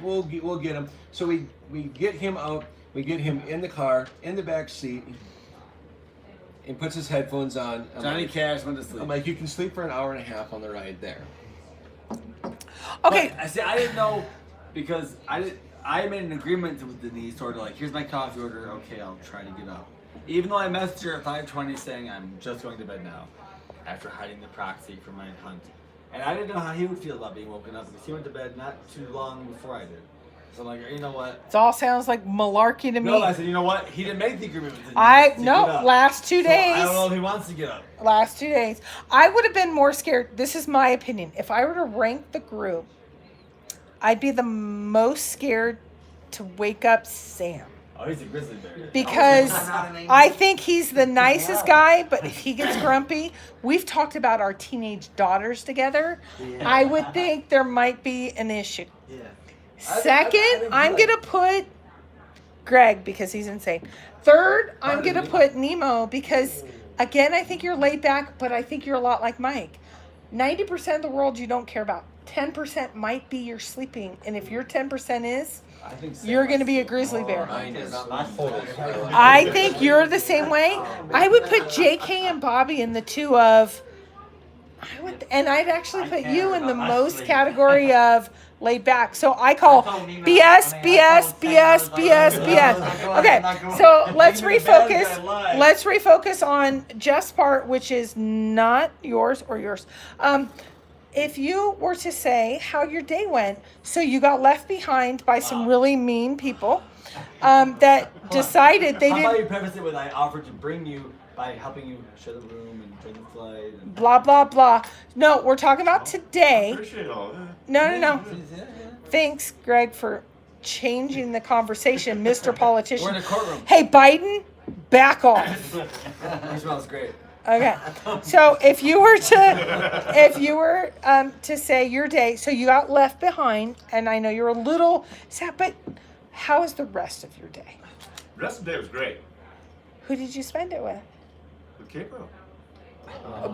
we'll get him. So we get him out. We get him in the car, in the back seat, and puts his headphones on. Johnny Cash went to sleep. I'm like, you can sleep for an hour and a half on the ride there. okay, But, I see. I didn't know because I made an agreement with Denise, sort of like, here's my coffee order. Okay, I'll try to get up. Even though I messaged her at 5:20 saying I'm just going to bed now, after hiding the proxy for my hunt, and I didn't know how he would feel about being woken up because he went to bed not too long before I did. So I'm like, you know what? it all sounds like malarkey to me. No, I said, you know what? He didn't make the agreement with Denise. to get up. Last 2 So days. I don't know if he wants to get up. Last 2 days. I would have been more scared. This is my opinion. If I were to rank the group, I'd be the most scared to wake up Sam. Oh, he's a grizzly bear. Because I think he's the nicest guy, but if he gets grumpy, we've talked about our teenage daughters together. I would think there might be an issue. Yeah. Second, I'm going to put Greg because he's insane. Third, I'm going to put Nemo because, again, I think you're laid back, but I think you're a lot like Mike. 90% of the world you don't care about. 10% might be you're sleeping. And if your 10% is, I think you're going to be a grizzly bear. Mine is. I think you're the same way. I would put JK and Bobby in the two of, and I'd actually put you in the most category of laid back. So I call BS, BS, BS, BS, BS. Okay, so let's refocus. Let's refocus on Jeff's part, which is not yours or yours. If you were to say how your day went, so you got left behind by some really mean people that decided they How about didn't. you preface it with I offered to bring you by helping you share the room and join the flight. And... Blah blah blah. No, we're talking about today. Appreciate all that. No. Thanks, Greg, for changing the conversation, Mr. Politician. We're in a courtroom. Hey, Biden, back off. He smells great. Okay, so if you were to say your day, so you got left behind, and I know you're a little sad, but how was the rest of your day? The rest of the day was great. Who did you spend it with? With Capo.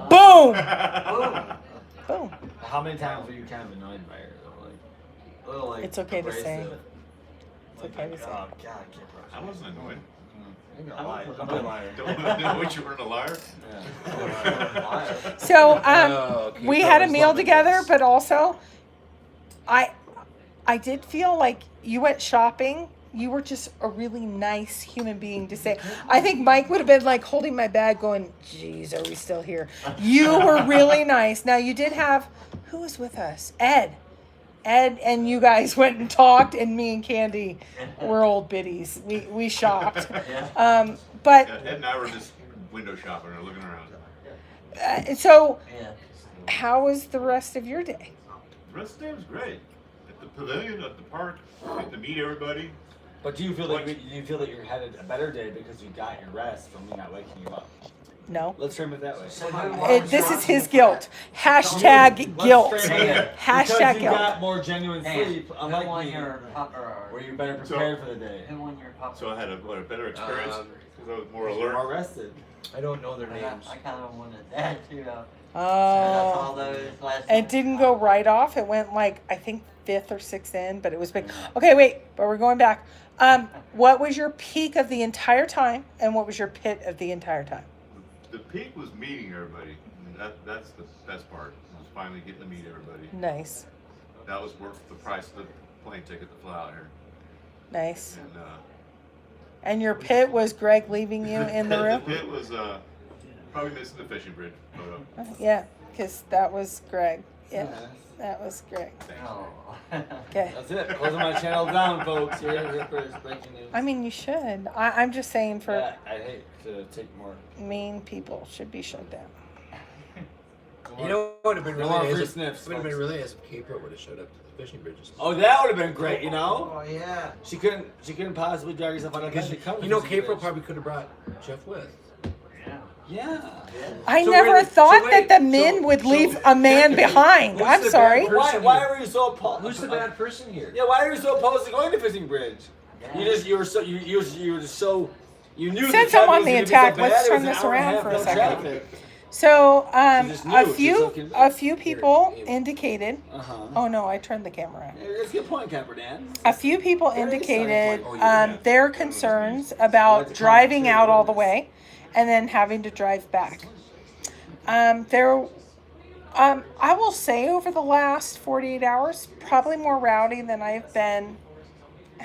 Boom! Boom. How many times were you kind of annoyed by her? Though? Like, a little like. It's okay to say. abrasive. It's okay to say. Oh God, Capo. I wasn't annoyed. Maybe a liar. Don't be a liar. Don't wish you weren't a liar. Yeah. So we had a meal together, but also I did feel like you went shopping You were just a really nice human being to say. I think Mike would have been like holding my bag going, geez, are we still here? You were really nice. Now you did have, who was with us? Ed and you guys went and talked, and me and Candy were old biddies. We shopped. But Ed and I were just window shopping or looking around. So Yeah. how was the rest of your day? The rest of the day was great. At the pavilion, at the park, getting to meet everybody. But do you feel that you had a better day because you got your rest from me not waking you up? No. Let's frame it that way. This is his guilt. Hashtag guilt. Let's frame it. Hashtag Because you guilt. got more genuine Dan, sleep, who unlike won me, your pop or were you better prepared for the day? who won your pop? So I had a better experience because I was more You were alert. more rested. I don't know their I names. kind of wanted that too. Oh. All those last. It didn't go right off. It went like, I think 5th or 6th in, but it was big. Okay, wait, but we're going back. What was your peak of the entire time, and what was your pit of the entire time? The peak was meeting everybody. That's the best part. Was finally getting to meet everybody. Nice. That was worth the price of the plane ticket to fly out here. Nice. And And your pit was Greg leaving you in the room? The pit was probably missing the fishing bridge photo. Yeah, because that was Greg. Yeah, that was Greg. Oh. Okay. That's it. Closing my channel down, folks. Here first breaking news. I mean, you should. I'm just saying for Yeah, I'd hate to take more. mean people should be shut down. You know what would have been No more really free nice? sniffs, Would have been folks. really nice if Caper would have showed up to the fishing bridges. Oh, that would have been great, you know? Oh yeah. She couldn't possibly drag herself out of bed to come. to You know, fishing Caper bridge. probably could have brought Jeff with. Yeah. I So never wait, thought so that the wait, men so- would so leave a man technically, behind. who's I'm the sorry. bad person Why here? were you so opposed? Who's the bad person here? Yeah, why are you so opposed to going to fishing bridge? You were just so you were just so you knew. Since the I'm on traffic the was gonna attack, be so bad, let's it was turn an this hour and around half for a no second. traffic. So just knew, just looking a back. few people indicated. Uh-huh. Oh no, I turned the camera on. That's a good point, Capper Dan. A few people Very indicated exciting point. their concerns about driving out all the way and then having to drive back. I will say over the last 48 hours, probably more rowdy than I've been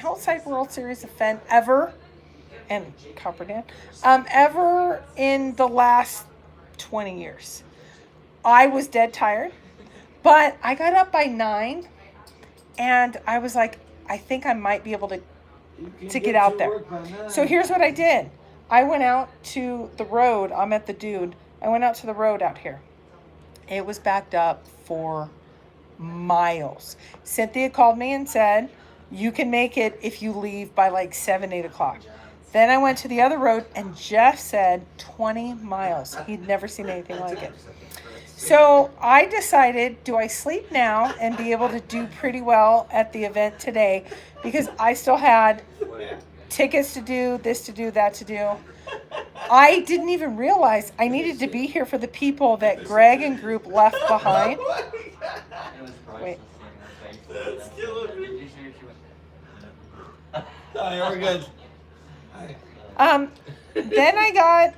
outside World Series event ever, and Copper Dan, ever in the last 20 years. I was dead tired, but I got up by 9 and I was like, I think I might be able to get out there. So here's what I did. I went out to the road. I'm at the Dude. I went out to the road out here. It was backed up for miles. Cynthia called me and said, you can make it if you leave by like 7, 8 o'clock. Then I went to the other road and Jeff said 20 miles. He'd never seen anything like it. So I decided, do I sleep now and be able to do pretty well at the event today? Because I still had tickets to do, this to do, that to do. I didn't even realize I needed to be here for the people that Greg and group left behind. Wait. Oh, we're good. Then I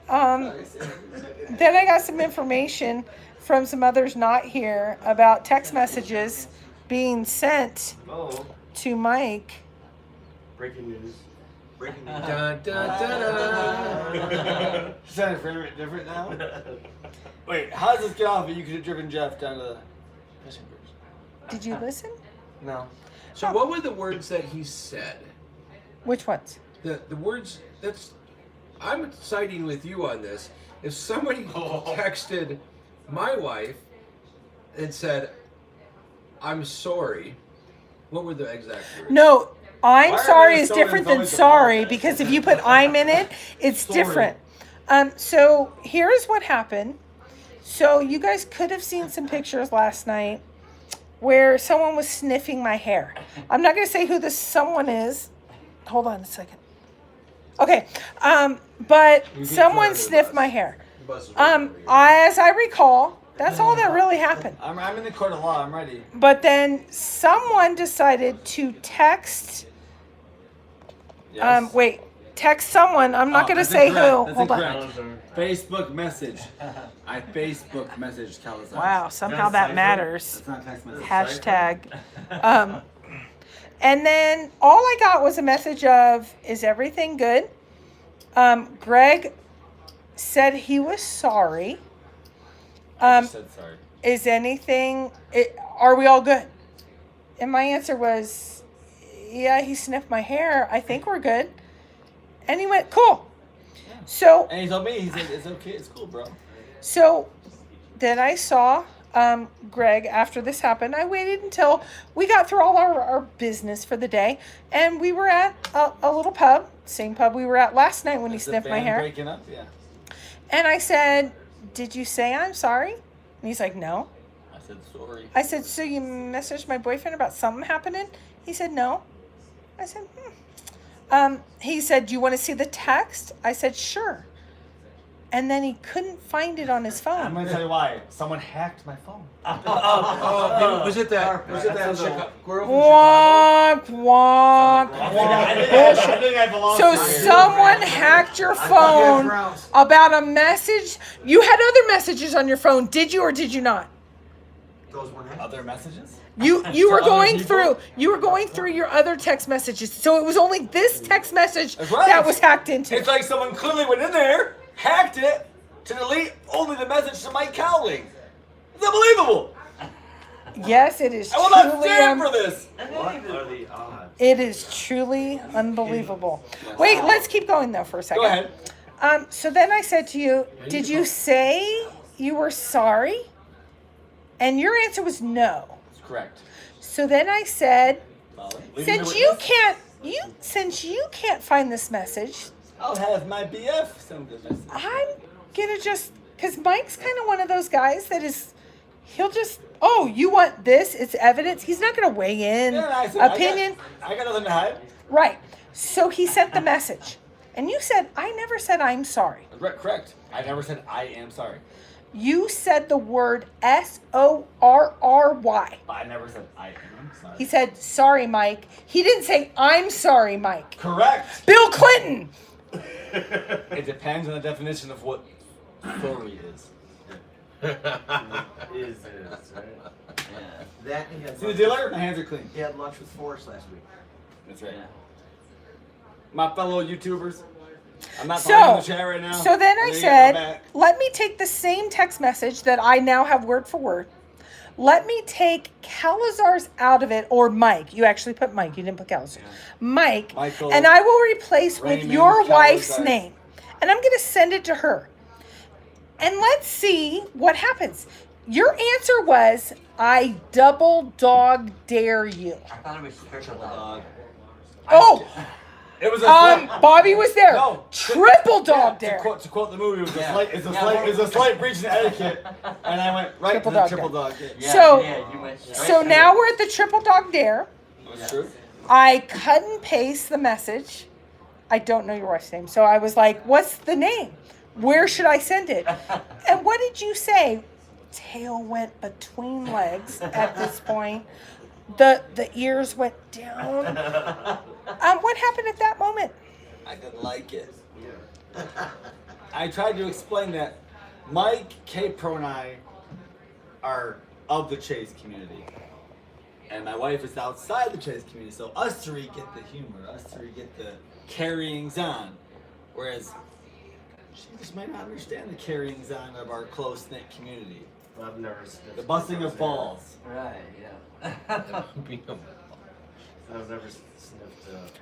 got some information from some others not here about text messages being sent Oh, to Mike. breaking news. Breaking news. Dun, dun, dun, dun. She's trying to frame it different now. Wait, how does this get off? You could have driven Jeff down to the fishing bridge. Did you listen? No. So what were the words that he said? Which ones? The words that's I'm siding with you on this. If somebody texted my wife and said, "I'm sorry," what were the exact words? No, I'm Why are sorry they is so different than involved with sorry the because if you put I'm in it, it's different. So here's what happened. So you guys could have seen some pictures last night where someone was sniffing my hair. I'm not going to say who this someone is. Hold on a second. Okay, but someone sniffed my hair. As I recall, that's all that really happened. I'm in the court of law. I'm ready. But then someone decided to text. Yes. Wait, text someone. I'm not Oh, going to that's say incorrect. who. That's Hold on. incorrect. Facebook message. I Facebook messaged Cowlazars. Wow, somehow that matters. That's not text message. Hashtag. And then all I got was a message of, is everything good? Greg said he was sorry. I just said sorry. Is anything, are we all good? And my answer was, yeah, he sniffed my hair. I think we're good. And he went, cool. Yeah. So, And he told me, he said, it's okay, it's cool, bro. so then I saw Greg after this happened. I waited until we got through all our business for the day. And we were at a little pub, same pub we were at last night when he Is the sniffed my band hair. breaking up? Yeah. And I said, did you say I'm sorry? And he's like, no. I said sorry. I said, so you messaged my boyfriend about something happening? He said, no. I said, he said, do you want to see the text? I said, sure. And then he couldn't find it on his I'm phone. gonna tell you why. Someone hacked my phone. Was it that Chicago? Wonk, wonk, wonk. Bullshit. So someone hacked your phone about a message. You had other messages on your phone. Did you or did you not? Those weren't hacked. Other messages? You To were other going people? through your other text messages. So it was only this text message That's right. that was hacked into. It's like someone clearly went in there, hacked it, to delete only the message to Mike Cowling. It's unbelievable. Yes, it is I will not truly stand for this. What are the odds? it is truly unbelievable. Wait, let's keep going though for a second. Go ahead. So then I said to you, did you say you were sorry? And your answer was no. That's correct. So then I said, Molly, leading the since you witness, can't find this message, I'll have my BF send the message. I'm gonna just, because Mike's kind of one of those guys that is, he'll just, oh, you want this? It's evidence. He's not gonna weigh in Yeah, I said, opinion. I got nothing to hide. Right. So he sent the message, and you said, I never said I'm sorry. Correct. I never said I am sorry. You said the word SORRY. But I never said I am sorry. He said, sorry, Mike. He didn't say, I'm sorry, Mike. Correct. Bill Clinton. It depends on the definition of what sorry is. Is right? That and he had See the lunch, dealer? My hands are clean. he had lunch with Forrest last week. That's right. My fellow YouTubers. I'm not talking in the chat right now. So then I I'm gonna get said, back. let me take the same text message that I now have word for word. Let me take Cowlazars out of it, or Mike. You actually put Mike. You didn't put Cowlazars. Mike. Michael, and I will replace with Raymond your wife's Cowlazars. name. And I'm going to send it to her. And let's see what happens. Your answer was, I double dog dare you. I thought it was triple dog. Oh, It was a Bobby was there. No. Triple dog dare. To quote the movie, it was Yeah. a slight breach in etiquette, and I went right Triple to the dog triple dare. dog. Yeah, So- yeah, you went straight So to now it. we're at the triple dog dare. That's true. I cut and paste the message. I don't know your wife's name. So I was like, what's the name? Where should I send it? And what did you say? Tail went between legs at this point. The ears went down. What happened at that moment? I didn't like it. I tried to explain that Mike, K-Pro, and I are of the Chase community. And my wife is outside the Chase community, so us three get the humor, us three get the carryings on. Whereas she just might not understand the carryings on of our close-knit community. I've never sniffed. The busting of balls. Right, yeah. I've never sniffed.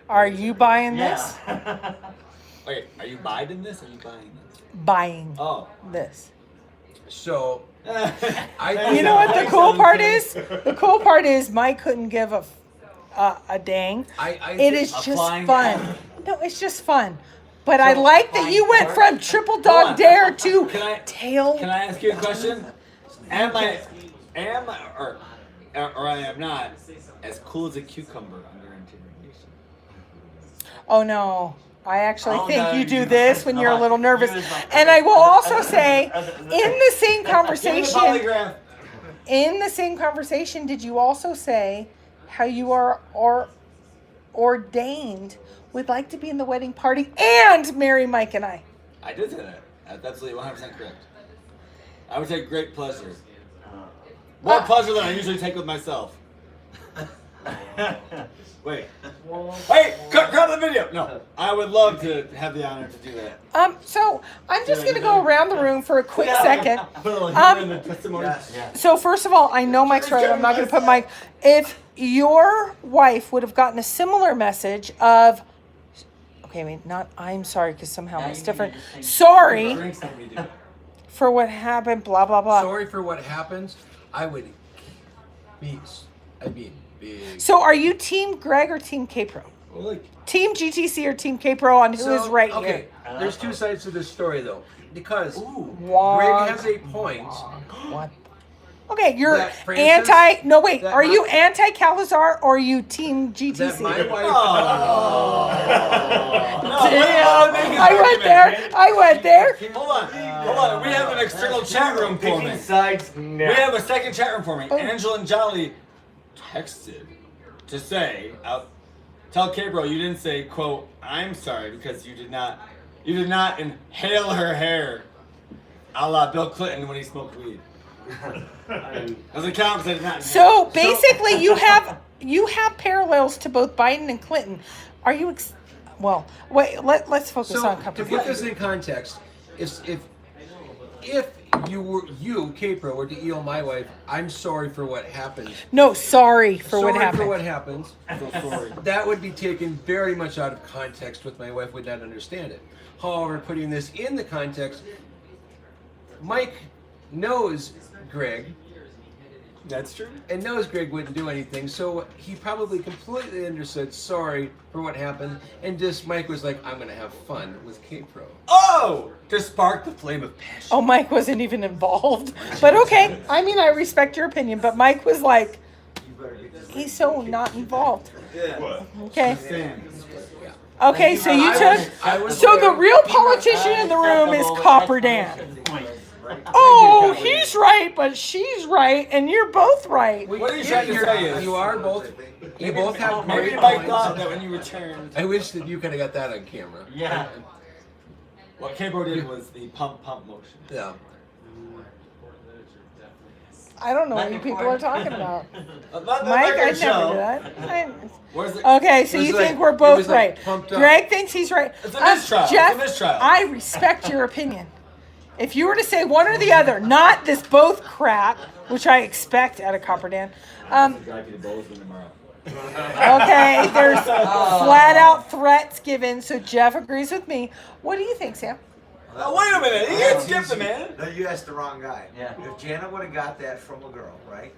Are you buying this? Yeah. Wait, are you buying this or are you buying this? Buying Oh. this. So, You know what the cool part is? The cool part is Mike couldn't give a dang. It is A just flying fun. F. No, it's just fun. But I like that you went from triple dog Hold on. dare to Can I- tail. Can I ask you a question? Am I or I am not as cool as a cucumber under interrogation? Oh no. I actually Oh, think no, you do you- this when you're a little nervous. You was like- And I will also say, in the same Give me the conversation, polygraph. did you also say how you are ordained, would like to be in the wedding party and marry Mike and I? I did say that. That's absolutely 100% correct. I would take great pleasure. More pleasure than I usually take with myself. Wait. Wait! Cut the video! No. I would love to have the honor to do that. So I'm just gonna go around the room for a quick second. Put a little humor in the testimony. Yes. So first of all, I know Mike's right. I'm not gonna put Mike. If your wife would have gotten a similar message of, okay, I mean, not I'm sorry because somehow Now it's you different. need to think- Sorry Drinks that we do. for what happened. Blah blah blah. Sorry for what happens. I'd be big. So are you Team Greg or Team K-Pro? Team GTC or Team K-Pro on who is right okay, here? there's two sides to this story though, because What? Greg has a point. What? Okay, you're That Francis- anti. No, wait. that Are my- you anti Cowlazar or are you Team GTC? That my wife. Damn, I went there. I went there. Hold on. We have an external chat room for me. Picking sides We now. have a second chat room for me. Oh. Angela and Jolly texted to say, tell K-Bro you didn't say, quote, I'm sorry because you did not inhale her hair a la Bill Clinton when he smoked weed. Doesn't count because I did not. So basically, you have parallels to both Biden and Clinton. Are you? Well, wait. Let's focus So on to company. put this in context, if you K-Pro were to eel my wife, I'm sorry for what happened. No, sorry for what Sorry happened. for what happens. So sorry. That would be taken very much out of context with my wife would not understand it. However, putting this in the context, Mike knows Greg That's true. and knows Greg wouldn't do anything, so he probably completely understood sorry for what happened, and just Mike was like, I'm gonna have fun with K-Pro. Oh! To spark the flame of passion. Oh, Mike wasn't even involved. But okay, I mean, I respect your opinion, but Mike was like, he's so not involved. Yeah. Okay. Sam. Okay, so you I was took. So the there. real politician in the room is Copper Dan. Oh, he's right, but she's right, and you're both right. What are you trying to say is, You are both. You both have maybe great Mike points. thought that when you returned, I wish that you could have got that on camera. Yeah. what K-Bro did was the pump motion. Yeah. I don't know what you people are talking about. Not Mike, record I'd never show. do that. Where's the, Okay, so It was you like- think we're it both was like right. pumped up. Greg thinks he's right. It's a mistrial. It's a Jeff, mistrial. I respect your opinion. If you were to say one or the other, not this both crap, which I expect out of Copper Dan. drive you to Bozeman tomorrow. Okay, there's flat out threats given, so Jeff agrees with me. What do you think, Sam? Oh, wait a minute. You can't skip the man. No, you asked the wrong guy. Yeah. If Jana would have got that from a girl, right?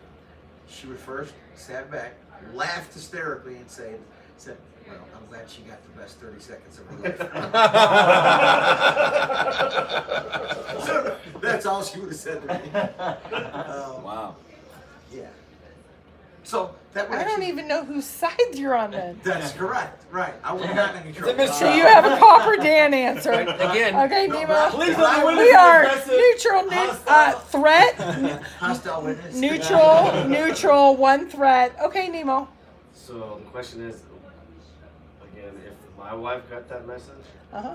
She would first sat back, laughed hysterically, and said, "Well, I'm glad she got the best 30 seconds of her life." So, that's all she would have said to me. Wow. Yeah. So that would I don't actually- even know whose side you're on then. That's correct. Right. I would have gotten any trouble. mistrial. So you have a Copper Dan answer. Again, Okay, Nemo. Please let the witness We are aggressive, neutral, hostile. threat, Hostile witness. neutral, one threat. Okay, Nemo. So the question is, again, if my wife got that message, Uh-huh.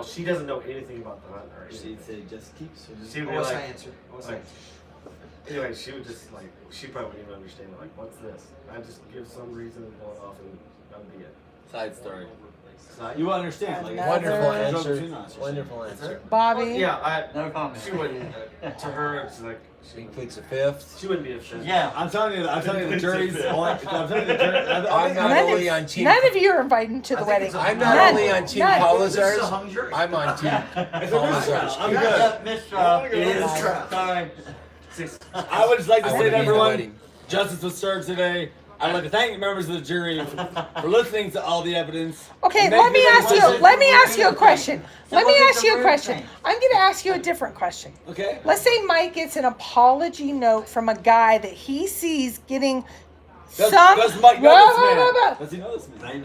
she doesn't know anything about the hunt or anything. She'd say, just keep. She would What be was like, I answer? What was I like, answer? anyway, she would just like, she probably wouldn't even understand. Like, what's this? I just give some reason and go off, and that'll be it. Side story. So You will understand. Like, Another- wonderful Another- answer. Wonderful answer. Bobby. yeah, No comment. she wouldn't. To her, it's like He pleads the fifth. she wouldn't be offended. Yeah. I'm telling you, the jury's on. I'm telling you, the jury. I'm not None only of- on team. None of you are invited to the I think wedding. it's I'm not None. only on team None. This is a Cowlazars. hung jury. I'm on team It's a mistrial. Cowlazars. I'm good. Mistrial. It is trap. Sorry. I would just like to I say wanna to be in the everyone, wedding. justice was served today. I'd like to thank the members of the jury for listening to all the evidence. Okay, And let me making ask you. decision. Let me ask you a question. Let me wasn't ask the you a word question. thing. I'm going to ask you a different question. Okay. Let's say Mike gets an apology note from a guy that he sees getting Does Whoa, Mike know this whoa, man? whoa, whoa. Does he know this man?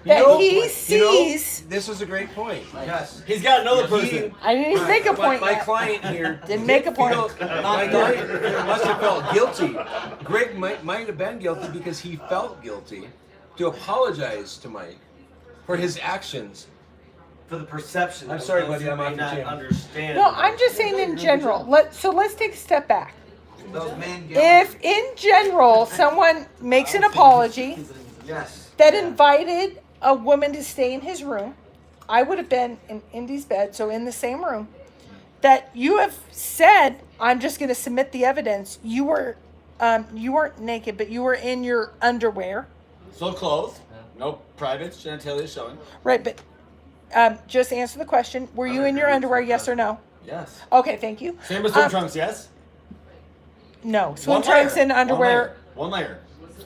That he sees. This was a great point. Yes. He's got another He- person. I didn't even make a But point my yet. client here Didn't make a point. My client must have felt guilty. Greg might have been guilty because he felt guilty to apologize to Mike for his actions. For the perception. I'm of sorry, those buddy, who I'm may off the not gym. understand. No, I'm just saying in general. So let's take a step back. Those man If in general someone makes an apology Yes. that invited a woman to stay in his room, I would have been in Indy's bed, so in the same room, that you have said, I'm just going to submit the evidence. You weren't naked, but you were in your underwear. So clothed. No private genitalia showing. Right, but just answer the question. Were you in your underwear, yes or no? Yes. Okay, thank you. Same as swim trunks, yes? No, swim One trunks layer. and underwear. One layer.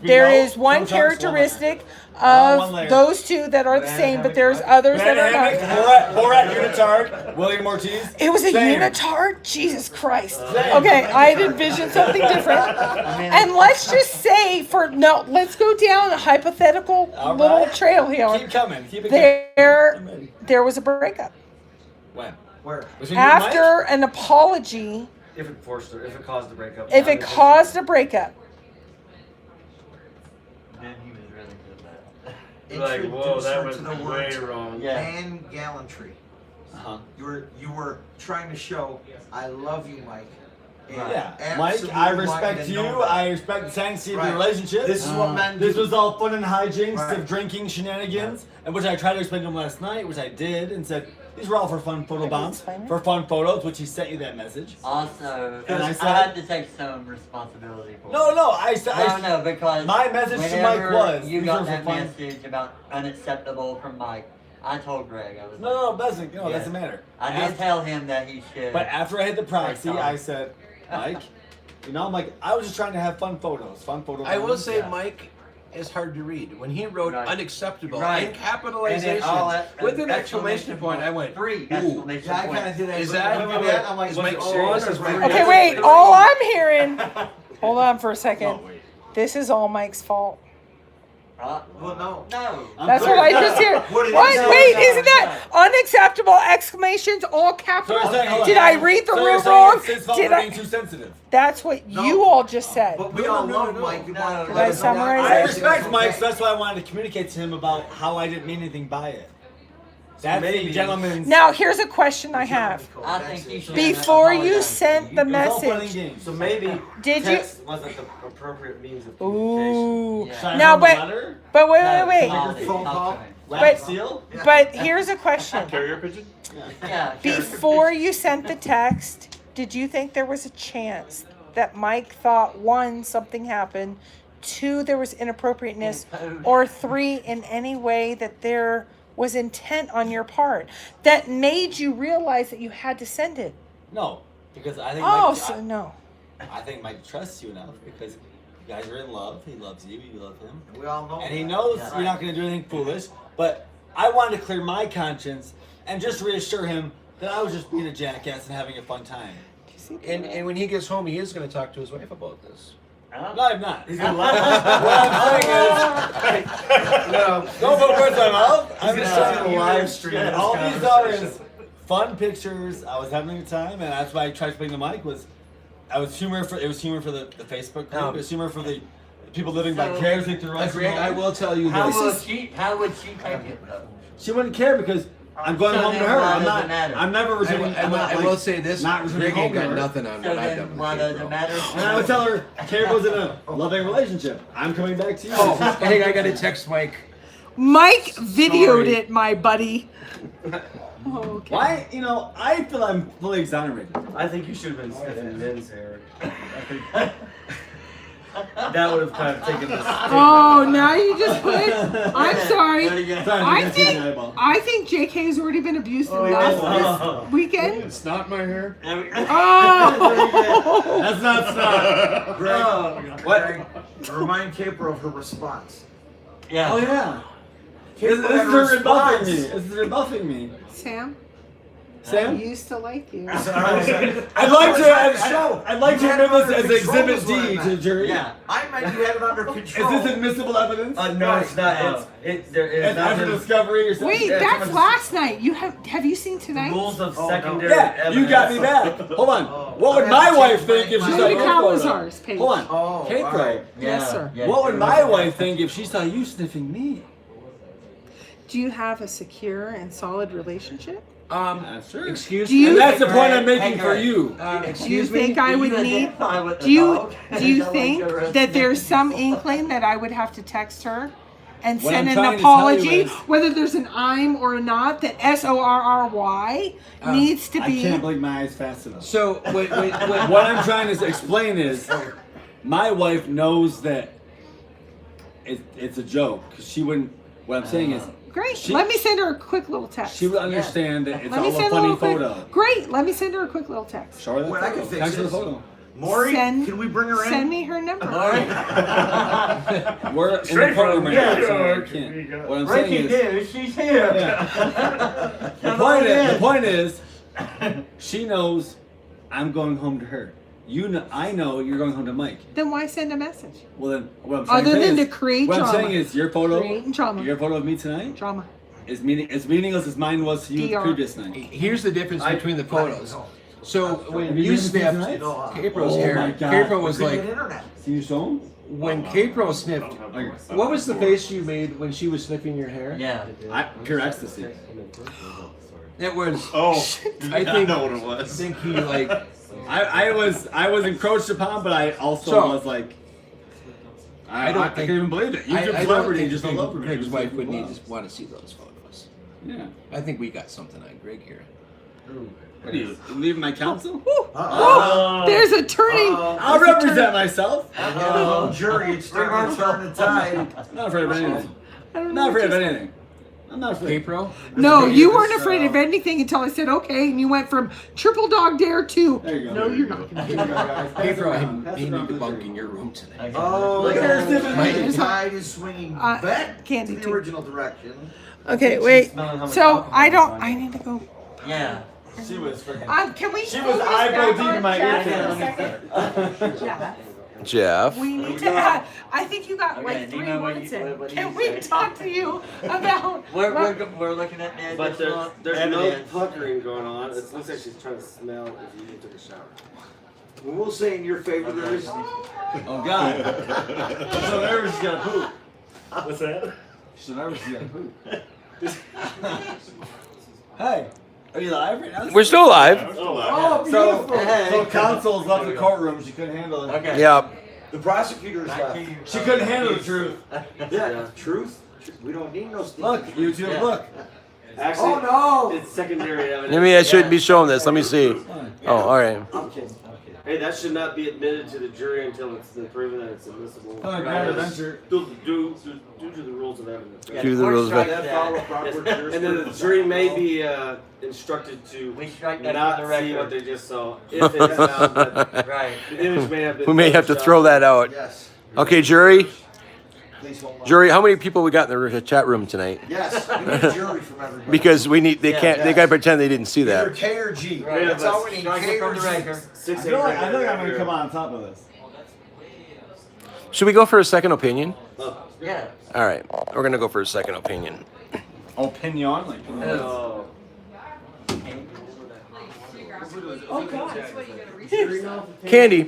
There Speedo, is one swim trunks, characteristic one of layer. those two that are the same, but there's others that are Hammock, not. Borat unitard, William Ortiz. It was a Same. unitard? Jesus Christ. Same. Okay, I had envisioned something different. And let's just say let's go down a hypothetical All little right. trail here. Keep coming. Keep it There was a breakup. When? Where? Between you and Mike? After an apology, If it caused a breakup. if it caused a breakup. Then he was really good at that. Like, whoa, Introduce that her was to the way words wrong. Yeah. man gallantry. Uh-huh. You were trying to show, I love you, Mike. And Yeah. Mike, I absolute respect mind you. and know that. I respect the sanctity of Right. your relationship. This is what men This do. was all fun and hijinks Right. of drinking shenanigans, and which I tried to explain to him last night, which I did, and said these were all for fun photo bombs, explain it? for fun photos, which he sent you that message. Also, And I I said- had to take some responsibility for it. No, I said. No, because my message to Mike whenever was, you these got are for that fun. message about unacceptable from Mike. I told Greg I was No, like, doesn't. No, Yeah. doesn't matter. I did After- tell him that he should. But after I hit the proxy, Tom. I said, Mike, I'm like, I was just trying to have fun photos, I will say Yeah. Mike is hard to read. When he wrote Right. unacceptable Right. and capitalization all that- with an exclamation point, I went, three ooh. exclamation Yeah, I points. kind of did that. Is but that- when I did that, I'm like, is Mike oh, serious? this is right. Okay, wait. All I'm hearing. Hold on for a second. Oh, wait. This is all Mike's fault. Well, no. No. That's what I just hear. What it What? is- Wait, no, isn't that unacceptable? Exclamations, all capital. So you're saying, hold on. Did I read the So you're room saying wrong? it's his fault Did for I? being too sensitive. That's what No. you all just said. But we No, all no, love no, Mike. no. wanted to Did let I us know summarize that. I it? respect Mike, Okay. so that's why I wanted to communicate to him about how I didn't mean anything by it. That's maybe- the gentleman's. Now, here's a question I have. I think you should. Before you apologize. sent the It was all fun and message, games. So maybe did you? text wasn't the appropriate means of communication. Ooh. Yeah. Should I Now, have a but- letter? But wait, No, wait, call wait. it, Phone talk call? to him. Wax But- seal? But here's a question. Carrier pigeon? Yeah. Before you sent the text, did you think there was a chance that Mike thought, one, something happened, two, there was inappropriateness, or three, in any way that there was intent on your part that made you realize that you had to send it? No, because I think Oh, Mike, so no. I think Mike trusts you enough because you guys are in love. He loves you. You love him. We all know And he that. knows Yeah. you're not going to do anything foolish. But I wanted to clear my conscience and just reassure him that I was just being a jackass and having a fun time. And when he gets home, he is going to talk to his wife about this. No, I'm not. He's gonna What I'm saying no, is, don't put words in my mouth. I'm he's just gonna telling you, live stream this all these are is conversation. fun pictures. I was having a time, and that's why I tried to explain to Mike was, it was humor for the Facebook group. It was humor for the people living So- vicariously through us. Greg, I will tell you How this. would she take it though? She wouldn't care because I'm going So home to then her. why I'm does not. it matter? I'm never resuming. I'm not, I like, will say this. not resuming Greg ain't home to got her. nothing on So what I've then done why with does Kate, it bro. matter? And I would tell her, Carrie was in a loving relationship. I'm coming back to you. Oh, I think I got to text Mike. Mike videoed Sorry. it, my buddy. Oh, okay. Why? I feel I'm fully exonerated. I think you should have been sniffing men's hair. I think that would have kind of taken this. Oh, now you just put. I'm sorry. What do you- Sorry, I you guys see think my eyeball. I think JK has already been abused Oh, enough yeah. this weekend. It's not my hair. Oh. That's not snot. Greg, Greg, remind Caper of her response. Yeah. Oh yeah. Caper This had is a her rebuffing response. me. This is rebuffing me. Sam, I Sam? used to like you. I'd like to. I'd like to remember this as Exhibit D to the jury. Yeah. I meant you had it under Is control. this admissible evidence? No, it's not. There is And after nothing. discovery or something? Wait, Yeah, that's it's- last night. You have you seen The tonight? rules of Oh, no. secondary Yeah, evidence. you got me back. Hold on. Oh. What would I my have to wife change think if my she Go saw to your the photo? Cowlazars page. Hold on. Oh, Hey, all Craig. right. Yes, sir. Yeah, What would you my look wife at think if she saw you sniffing me? Do you have a secure and solid relationship? Sure. Excuse Do you- And that's the point I'm making Hey, for Greg. you. Do you excuse me. think I would need? identify with the Do you dog? do you Is that like think the rest that of there's it? some inkling that I would have to text her and What send I'm an trying to tell you apology, is- whether there's an I'm or a not? That SORRY needs to I be. can't blink my eyes fast enough. So wait. What I'm trying to explain is, my wife knows that it's a joke. 'Cause she wouldn't. What I'm saying is, Great. She- Let me send her a quick little text. she would understand that it's Let me all a send a funny little quick. photo. Great. Let me send her a quick little text. Show her that Well, I photo. can fix Text her the this. photo. Maury, Send- can we bring her in? Send me her number. We're in the courtroom right now, so I can't. What I'm saying Breaking is, news, she's here. the point is, she knows I'm going home to her. You know, I know you're going home to Mike. Then why send a message? Well then, what I'm trying Other to say than is, to create what drama. I'm saying is, your photo Creating of me tonight Drama. is meaningless as mine was to you the DR. previous night. Here's the difference between the photos. So when Have you you been to sniffed tonight? Capro's Oh hair, my God. Capro was Bring like, the internet. See you show when Capro sniffed, what was the face you made when she was sniffing your hair? Yeah. pure ecstasy. It was. Oh, I think know what it I was. think he like. I was encroached upon, but I also So- was like, I don't I think- can't even believe it. You I took don't celebrity think just all over me. Greg's Just wife like, would wow. need to want to see those photos. Yeah. I think we got something on Greg here. What are you leaving my counsel? There's a turning. I'll represent myself. Oh, jury, it's starting to turn the tide. I'm not afraid of anything. I don't I'm know not what afraid of you- anything. I'm not afraid. Capro. No, you weren't afraid of anything until I said okay, and you went from triple dog dare to There you go. no, you're not. Capro, he need to bunk in your room tonight. Oh, Look at her the tide is swinging back Candy to the too. original direction. Okay, wait. Smelling how much So alcohol I don't. is I need to go. Yeah. She was freaking. Can we? She was focus eyebrow back deep on in my Jeff ear for a second? Jeff, Jeff. we need to. I think you got Okay, like do you 3 know what words you- in. what do Can you we say? talk to you about? We're looking at the But additional there's no evidence. puckering going on. It looks like she's trying to smell if you took a shower. We will say in your favor there is. Oh God. She's so nervous she's gonna poop. What's that? She's so nervous she's gonna poop. Hey, are you live right now? We're still live. Oh, So, beautiful. so counsel's left the courtroom. She couldn't handle it. Okay. Yep. The prosecutor's Back left. to you. She couldn't handle the truth. Yeah, truth. We don't need no stinky. Look, YouTube, Yeah. look. Actually, Oh it's secondary evidence. Maybe I shouldn't be showing this. Let me see. Oh, all right. no! I'm kidding. Hey, that should not be admitted to the jury until it's been proven that it's admissible. Come on, grab a venture. Due to the rules of evidence. Yeah, Due to the court rules of strikes That that. follow proper Yes. And then the jurisprudence. jury may be instructed to We strike that not from the see what record. they just saw. If it's found that Right. the image may have been. We may have to photoshopped. throw that out. Yes. Okay, jury. Please hold on. Jury, how many people we got in the chat room tonight? Yes, we need a jury from everybody. Because we need. They Yeah. can't. They gotta pretend they didn't see Either that. K or G. Right. That's all we need. Strike K it or from the G. record. I feel like I'm gonna come on top of this. Should we go for a second opinion? Yeah. All right, we're gonna go for a second opinion. Opinion, like. Oh. Candy,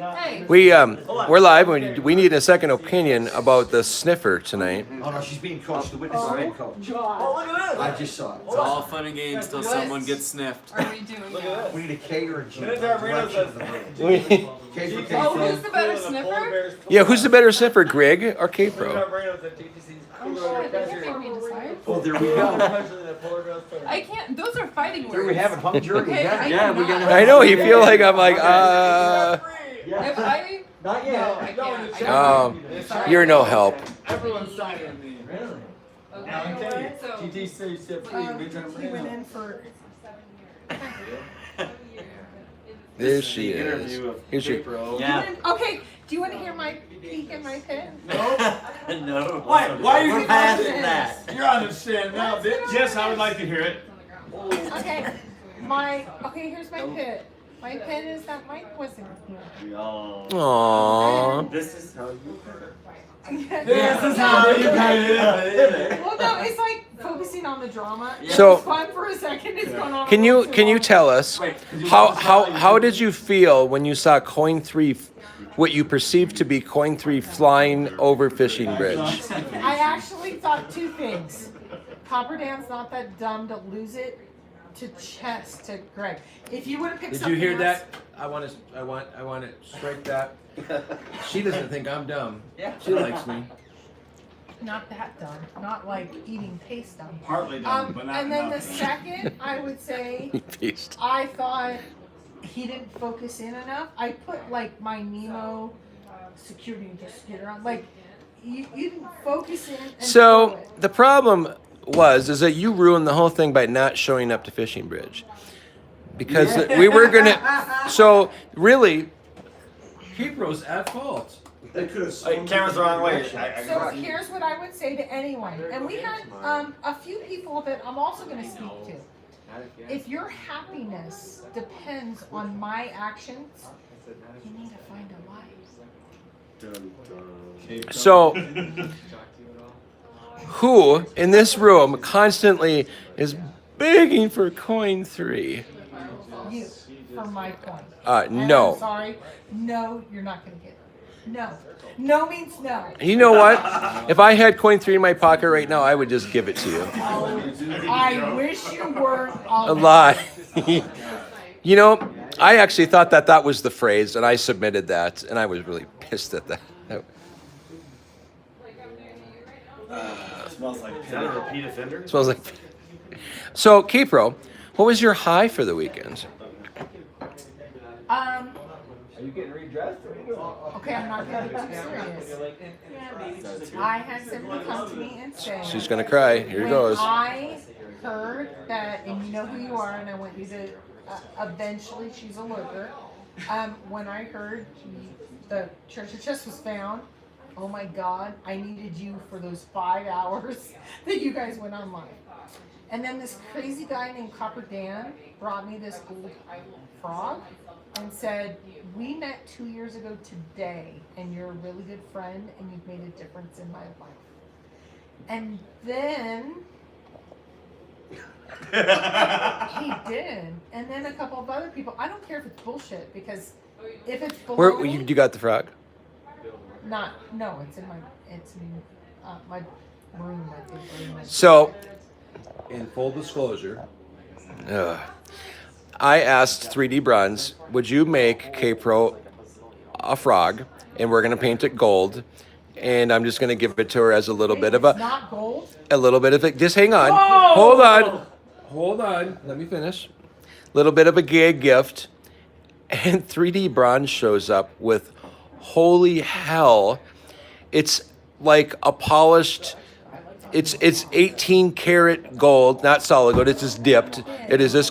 we're live. We need a second opinion about the sniffer tonight. Oh no, she's being coached. The witness is being coached. I just saw it. It's all fun and games till someone gets sniffed. Are we doing now? We need a K or a G. Minutes are Reno Direction says- of the verdict. We- K for K. Oh, who's the better sniffer? yeah, who's the better sniffer, Greg or Capro? Oh shit, they can't make me decide. Oh, there we go. I can't, those are fighting words. There we have it. Hung jury Okay, again. Yeah, we cannot. gotta- I know. You feel like I'm like If I, Not no, yet. I can't. Oh, you're no help. Everyone's signing me. Really? Now I'm telling you, So- TT says step free. We turn He went Reno. in for. There she is. Interview of Here's your. Capro. Yeah. Okay. Do you want to hear my peek in my pen? No. Why are you We're past that. You're on the stand now, bitch. Yes, I would like to hear it. Okay. Okay. Here's my pen. My pen is that Mike wasn't here. Aww. This is how you heard. This is how you kind of. Well, no, it's like focusing on the drama. So- It was fun for a second. It's gone on. Can a you little too can you long. tell us how did you feel when you saw coin 3, what you perceived to be coin 3 flying over Fishing Bridge? I actually thought 2 things. Copper Dan's not that dumb to lose it to chest to Greg. If you would have picked Did something you hear else, that? I want to strike that. She doesn't think I'm dumb. Yeah. She likes me. Not that dumb. Not like eating paste dumb. Partly dumb, but not And then the enough. second, I would say, Paste. I thought he didn't focus in enough. I put like my Nemo security investigator on. Like, you didn't focus in and throw So it. the problem is that you ruined the whole thing by not showing up to Fishing Bridge. Because we were gonna. So really, Capro's at fault. They could have. Camera's the wrong way. So here's what I would say to anyone, and we had a few people that I'm also going to speak to. If your happiness depends on my actions, you need to find a life. So who in this room constantly is begging for coin 3? You, for my coin. And No. I'm sorry. No, you're not going to get it. No. No means no. You know what? If I had coin 3 in my pocket right now, I would just give it to you. I wish you weren't A lie. You know, I actually thought that was the phrase, and I submitted that, and I was really pissed at that. Smells like Is that a repeat offender? Smells like. So, Kipro, what was your high for the weekend? Are you getting redressed? Okay, I'm not going to be too serious. I had somebody come to me and say, She's gonna cry. Here it when goes. I heard that, and you know who you are, and I want you to, eventually she's a lurker. When I heard the treasure chest was found, oh my God, I needed you for those 5 hours that you guys went online. And then this crazy guy named Copper Dan brought me this gold frog and said, we met 2 years ago today, and you're a really good friend, and you've made a difference in my life. And then he did. And then a couple of other people. I don't care if it's bullshit, because if it's Where baloney, you got the frog? no, it's in my room, I think. So, in full disclosure, I asked 3D Bronze, would you make K-Pro a frog, and we're gonna paint it gold, and I'm just gonna give it to her as a little bit of It's not gold. a little bit of it. Just hang on. Whoa! Hold on. Let me finish. Little bit of a gag gift, and 3D Bronze shows up with, holy hell, it's like a polished. It's 18 karat gold, not solid gold. It's just dipped. It is this.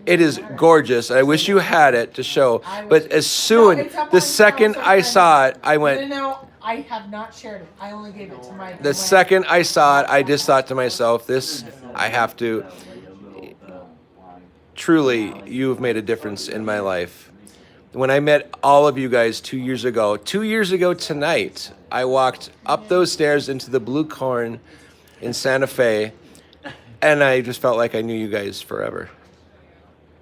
It is gorgeous. I wish you had it to show. But as soon, the second I saw it, I went. No, I have not shared it. I only gave it to my. The second I saw it, I just thought to myself, this, I have to. Truly, you have made a difference in my life. When I met all of you guys 2 years ago tonight, I walked up those stairs into the Blue Corn in Santa Fe, and I just felt like I knew you guys forever.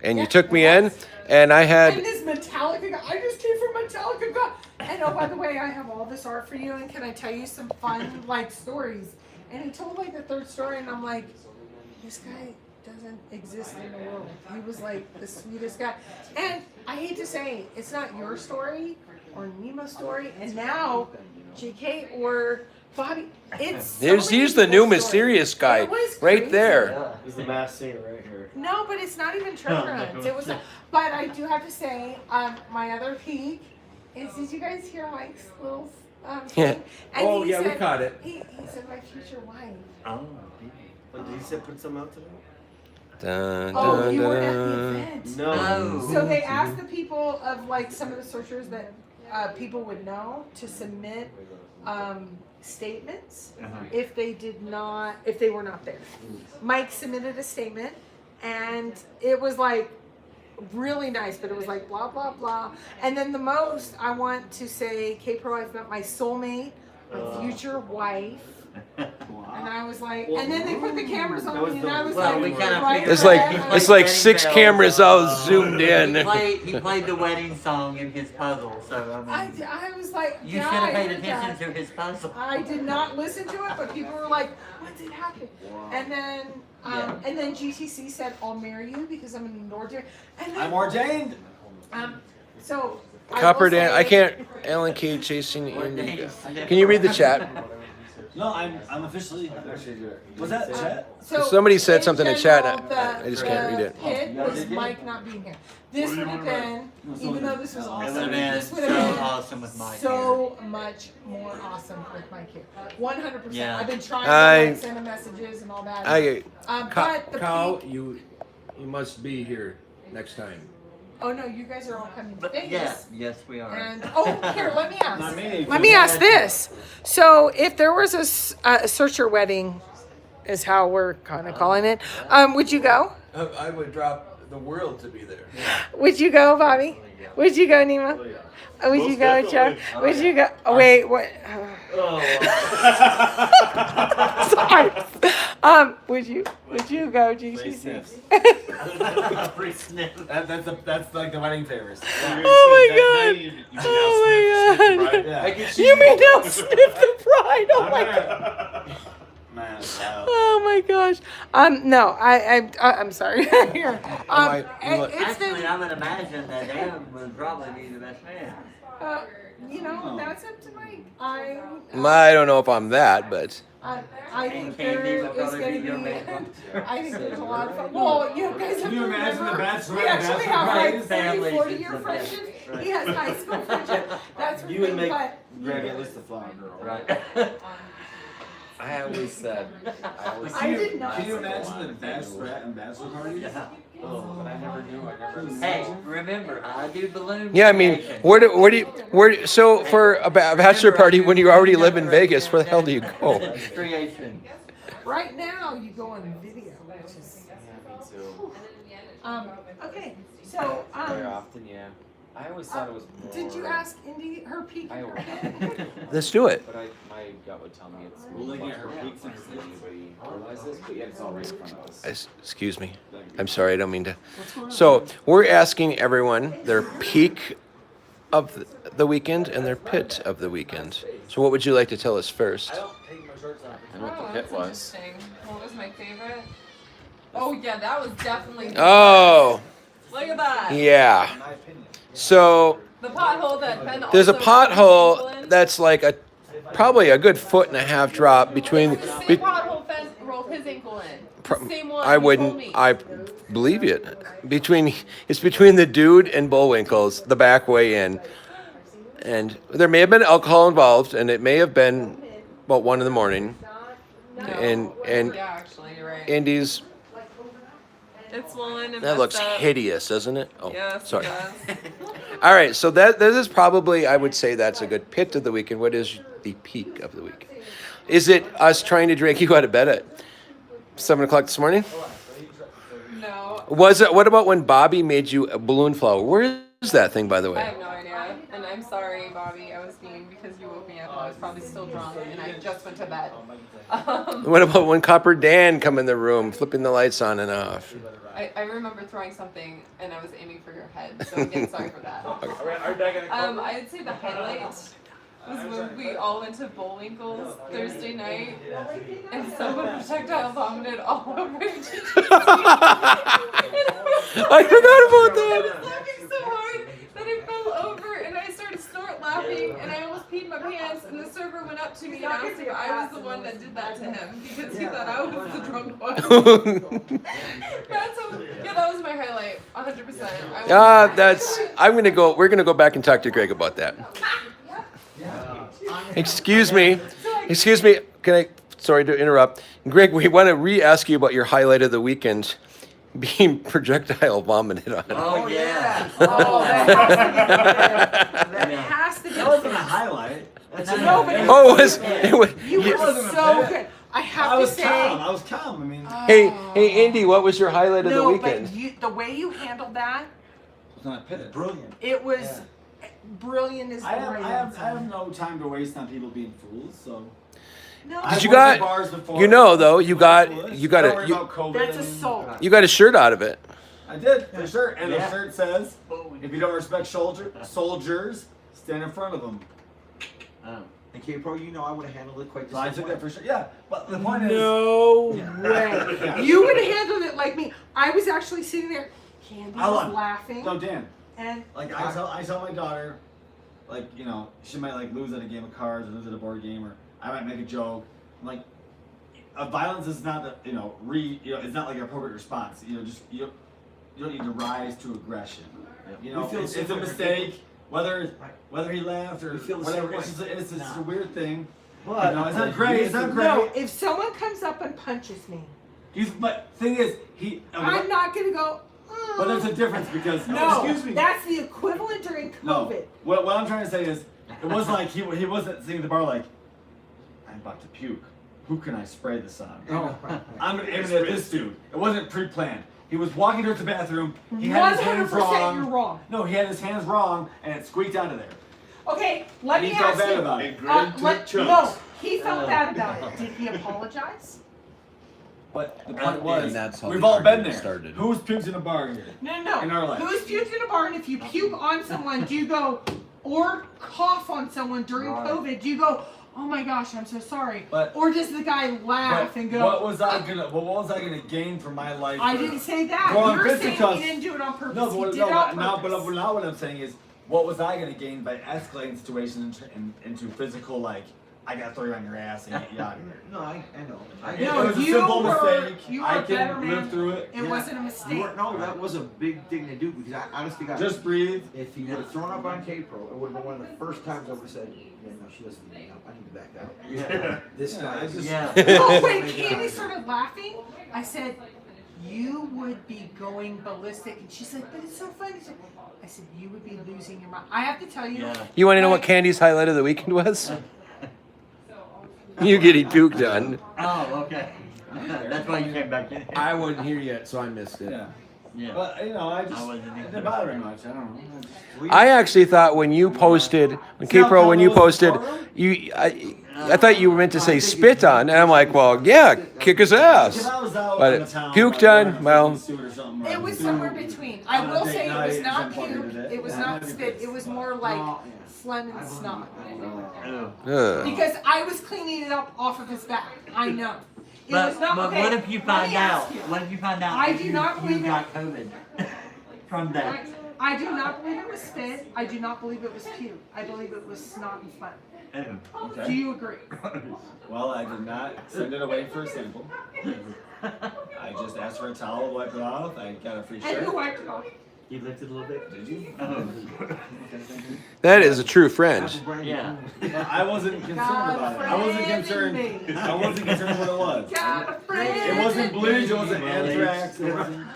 And you took me in, and I had. And this Metallica guy, I just came from Metallica guy. And oh, by the way, I have all this art for you, and can I tell you some fun, like, stories? And he told, like, the third story, and I'm like, this guy doesn't exist in the world. He was, like, the sweetest guy. And I hate to say, it's not your story or Nemo's story, and now JK or Bobby, it's so He's the many new people's mysterious guy, It was right crazy. there. He's the masked singer right here. No, but it's not even treasure hunts. It was, but I do have to say, my other peak is, did you guys hear Mike's little thing? And Oh, he yeah, we said- caught it. He said my future wife. Oh, but did he say put some out today? Dun, Oh, dun, you dun, weren't at dun. the event. No. So they asked the people of like some of the searchers that people would know to submit statements if they were not there. Mike submitted a statement, and it was like really nice, but it was like blah blah blah. And then the most I want to say, K-Pro, I've met my soulmate, my future wife. And I was like, and then they put the cameras on me, and I was Well, we like, kinda right figured It's there. like it's like 6 cameras all zoomed in. He played the wedding song in his puzzle, so I mean, I was like, you should yeah, have I paid heard attention that. to his puzzle. I did not listen to it, but people were like, oh my What did happen? And then GTC said, I'll marry you because I'm an ordained. And then, I'm ordained. So. I Copper will Dan, say- I can't. Alan K chasing Indy. Can you read the chat? No, I'm officially. Was that chat? So Somebody said in something in chat, general, I just can't read it. The pit was Mike not being here. This would have been, even though this was It would have awesome, been this would so have been awesome with Mike so much more awesome with Mike here. 100%. Yeah. I've been trying I- to like, send him messages and all that. But the Cow, peak, you must be here next time. oh no, you guys are all coming to Vegas. Yes, we are. And here, let me ask. Not me. Let me ask this. So, if there was a searcher wedding, is how we're kind of calling it, would you go? I would drop the world to be there. Would you go, Bobby? Would you go, Nima? Would you go, Chuck? Would you go? Oh, wait, what? Sorry. Would you go, GCC? Free sniff. That's like the wedding favors. Oh my god! Oh my god! Yeah. You mean now sniff the bride? Oh my god! Man, Oh my gosh. No, I'm sorry. Here. It's Actually, the, I would imagine that Dan would probably be the best man. that's up to Mike. I don't know if I'm that, but I think Candy there will is probably going be to your be. makeup. I think there's a lot of fun. Well, you guys have you to imagine remember, the bachelor we and actually bachelor have party? like 30, Families 40-year and friendship. right. He has high school friendship. That's You would make but Greg at least the flower girl. Right. I always said. I did not. Can you imagine the bachelorette and bachelor party? Yeah. But I never knew. I never. Hey, remember, I do balloon. yeah, I mean, so for a bachelor party when you already live in Vegas, where the hell do you go? Creation. Right now, you go on video, which is. Okay, so Very often, yeah. I always thought it was more. did you ask Indy her peak? I always. Let's do it. But my gut would tell me it's. We're looking at her peaks and Does anybody realize this? But yet it's all right in front of us. Excuse me. I'm sorry, I don't mean to. So we're asking everyone their peak of the weekend and their pit of the weekend. So what would you like to tell us first? I know what the pit That's was. interesting. What was my favorite? Oh yeah, that was definitely. Oh, Look at that. yeah. So The pothole that Ben there's a also pothole in. that's like probably a good 1.5 foot drop between. It's the same pothole Ben rolled his ankle in. The same one. I you told wouldn't. me. I believe it. It's between the dude and Bullwinkle's, the back way in, and there may have been alcohol involved, and it may have been about 1 in the morning, and Yeah, actually, you're right. Indy's. It's swollen and That looks messed up. hideous, doesn't it? Oh, Yes, sorry. it does. All right, so that is probably, I would say that's a good pit of the weekend. What is the peak of the week? Is it us trying to drag you out of bed at 7 o'clock this morning? No, Was it? What about when Bobby made you a balloon flower? Where is that thing, by the I way? have no idea. And I'm sorry, Bobby. I was mean because you woke me up and I was probably still drunk and I just went to bed. What about when Copper Dan come in the room, flipping the lights on and off? I remember throwing something and I was aiming for your head, so again, sorry for that. I'd say the highlight was when we all went to Bullwinkle's Thursday night and someone projectile vomited all over GTC. I forgot about I that. was laughing so hard that I fell over and I started snort laughing and I almost peed my pants and the server went up to me and asked if I was the one that did that to him because he thought I was the drunk one. Yeah, that was my highlight, 100%. We're gonna go back and talk to Greg about that. Excuse me. Sorry to interrupt. Greg, we want to re-ask you about your highlight of the weekend being projectile vomited on. Oh, yeah. Oh, that has to be. That wasn't a highlight. That's a No, but it Oh, it was. You were wasn't a so pit. good. I I have to was say. calm. I was calm. I mean, Hey, Indy, what was your highlight of the No, weekend? but the way you handled that, it's not a pit. Brilliant. it was brilliant as the I right have answer. no time to waste on people being fools. So. No, I've you worked got- at bars before. you know, though, you got- Don't you got worry it- you- about COVID that's and- assault. You got a shirt out of it. I did, for sure. And Yeah. the shirt says, if you don't respect soldiers, stand in front of them. Oh. And K-Pro, you know I would have handled it quite the So I same took way. that for sure. Yeah, but the point is. No Yeah. way. Yeah. You would have handled it like me. I was actually sitting there, Candy I was love- laughing. No, Dan. And Like I tell my daughter, like, you know, she might like lose at a game of cards or lose at a board game, or I might make a joke. I'm like, violence is not the, it's not like an appropriate response. You know, just you don't need to rise to aggression. You know, We feel it's a similar. mistake. Whether he laughed or We feel the whatever, same it's way. just a weird thing. But You know, it's not great. It's not great. no, if someone comes up and punches me, But thing is, I'm not gonna go. But there's a difference because No, excuse me. that's the equivalent during No. COVID. What I'm trying to say is, it wasn't like he wasn't sitting at the bar like, I'm about to puke. Who can I spray this on? Oh. I'm gonna aim it at this dude. It wasn't pre-planned. He was walking towards the bathroom. He had his hands 100% wrong. you're wrong. No, he had his hands wrong, and it squeaked out of there. Okay, let And me he felt ask bad you. about it. No, he felt bad about it. Did he apologize? But the point was, And that's how we've the all been argument there. started. Who's puked in a bar here? No. In our life. Who's puked in a bar? And if you puke on someone, do you go, or cough on someone during Right. COVID, do you go, oh my gosh, I'm so sorry? But- Or does the guy laugh But and go, what was I gonna gain from my life? I for- didn't say that. Going You're saying fisticuffs. he didn't do it on purpose. No, he but, did no, it but on now, purpose. but now what I'm saying is, what was I gonna gain by escalating situations into physical, like, I gotta throw you on your ass and get you out of here? No, I know. It was a you simple were- mistake. you were I a better can man. live through it. It wasn't a mistake. No, that was a big thing to do because I honestly got. Just breathe. If he would have thrown up on K-Pro, it would have been one of the first times I would have said, yeah, no, she doesn't need help. I need to back out. Yeah. This guy is just. Yeah. Oh, when Candy started laughing, I said, you would be going ballistic. And she's like, but it's so funny. I said, you would be losing your mind. I have to tell you. Yeah. You want to know what Candy's highlight of the weekend was? You getting puked on. Oh, okay. That's why you came back in. I wasn't here yet, so I missed it. Yeah. Yeah. But, I I just, wasn't it either. didn't bother me much. I don't know. I actually thought when you posted, when See how K-Pro, when you Pablo was in posted, the courtroom? I thought you were meant to say spit on, and I'm like, well, yeah, kick his ass. If I was out But in a town, puked like, on, wearing a well- fucking suit or something, It or was suit, somewhere between. I on a will date say it night was or not something like puke. that. It was Yeah, not that'd be spit. good. It was more like phlegm and snot. Ugh. Because I was cleaning it up off of his back. I know. It was But, not but okay. what if you let find me out? ask you. What if you find out I that do not believe you it. got COVID from that? I do not believe it was spit. I do not believe it was puke. I believe it was snot and phlegm. Oh. Do you agree? Well, I did not send it away for a sample. I just asked for a towel, wiped it off. I got a free And who shirt. wiped it off? You lifted a little bit? Did you? That is a true friend. Yeah. I wasn't concerned about it. I wasn't concerned. I wasn't concerned what it was. Got a friend. It wasn't in bleach. me. It wasn't anthrax. It wasn't.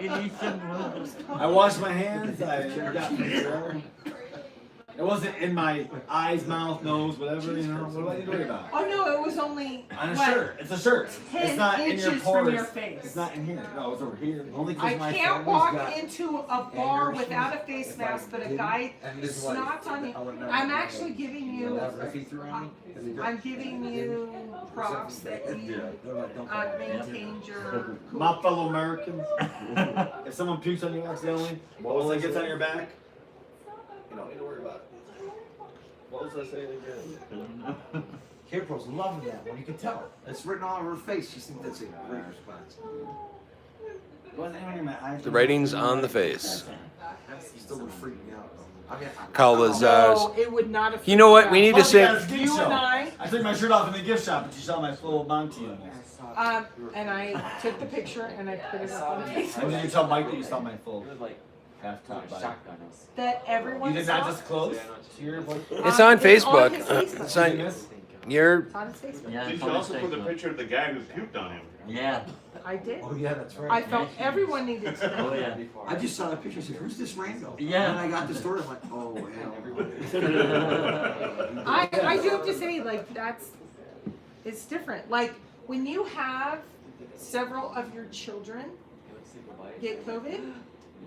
It needs some. I washed my hands. I got my It wasn't in my eyes, mouth, nose, whatever. You know. What about you worry about? Oh no, it was only On a what, shirt. It's a shirt. 10 It's not in your inches pores. from your face. It's not in here. No, it's over here. Only I because my can't family's walk got. into a bar without a face mask, but a guy snots on me. I'm actually giving you. If he threw on me, I'm giving you props that you maintained your. My fellow Americans, if someone pukes on you accidentally, once it gets on your back, you don't need to worry about it. What was I saying again? K-Pro's loving that one. You can tell. It's written all over her face. She thinks that's a great response. Wasn't anyone in my eyes? The writing's on the face. Still freaking out though. I mean, Cowlazars. No, it would not have. You know what? We need to Plus, sing. you got a gift You shop. and I. I took my shirt off in the gift shop, but you saw my full Monty on there. And I took the picture and I put it up on And Facebook. then you tell Mike that you saw my full It was like half top body. shotgun us. That everyone You did saw. not disclose to your boyfriend? It's on It's Facebook. on his Facebook. It's Did you on miss? your. It's on his Facebook. Yeah, Did it's you on also put the Facebook. picture of the guy who puked on him? Yeah. I did. Oh yeah, that's right. I felt everyone needed to know. Oh yeah. I just saw that picture. I said, "Who's this rando?" Yeah. And then I got the story. I'm like, "Oh hell." I do have to say, like, it's different. Like, when you have several of your children get COVID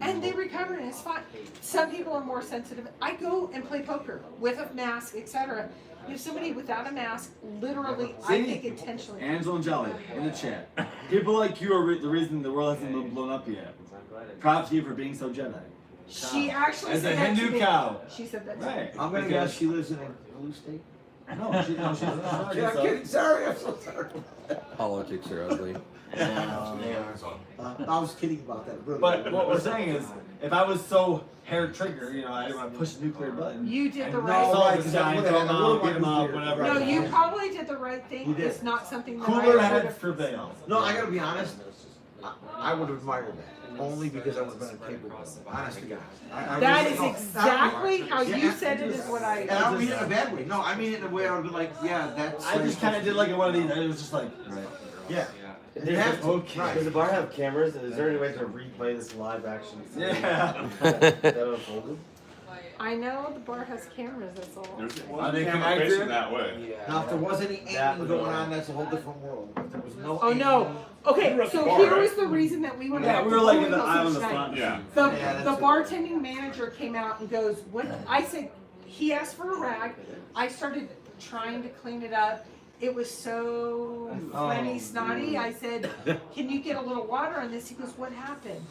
and they recover and it's fine. Some people are more sensitive. I go and play poker with a mask, etc. If somebody without a mask, literally, I See? think intentionally. Angela and Jelly in the chat. People like you are the reason the world hasn't been blown up yet. Props to you for being so Jedi. She actually As a said that to Hindu me. cow. She said that to me. Right. I'm gonna Because- guess she lives in a blue state. No, she's I'm kidding. Sorry, I'm so sorry. Politics are ugly. They are. I was kidding about that. Really. But what we're saying is, if I was so hair trigger, you know, I didn't want to push the nuclear button. You did the and right saw thing. the guy, throw him out, get him up, whatever. No, you probably did the right You thing. did. It's not something that Cooler I would heads have. prevail. No, I gotta be honest. I would have admired that. Only because I would have been capable. Honest to God. That really- is no, exactly how Yeah, you said it is what I. And I don't mean it in a bad way. No, I mean it in a way I would be like, yeah, that's. I just kind of did like one of these. It was just like, Yeah. You have to. Okay. Does the bar have cameras? And is there any way to replay this live action? Scene yeah. that unfolded? I know the bar has cameras. That's all. There's Are one they camera connected? facing that way. Now, if there was any aiming going on, that's a whole different world. If there was no Oh no. Okay, so here was the reason that we went Yeah, back we to were like in the Bullwinkle aisle in the each night. front. Yeah. The, Yeah, the that's it. bartending manager came out and goes, what? I said, he asked for a rag. I started trying to clean it up. It was so phlegmy, snotty. I said, can you get a little water on this? He goes, what happened?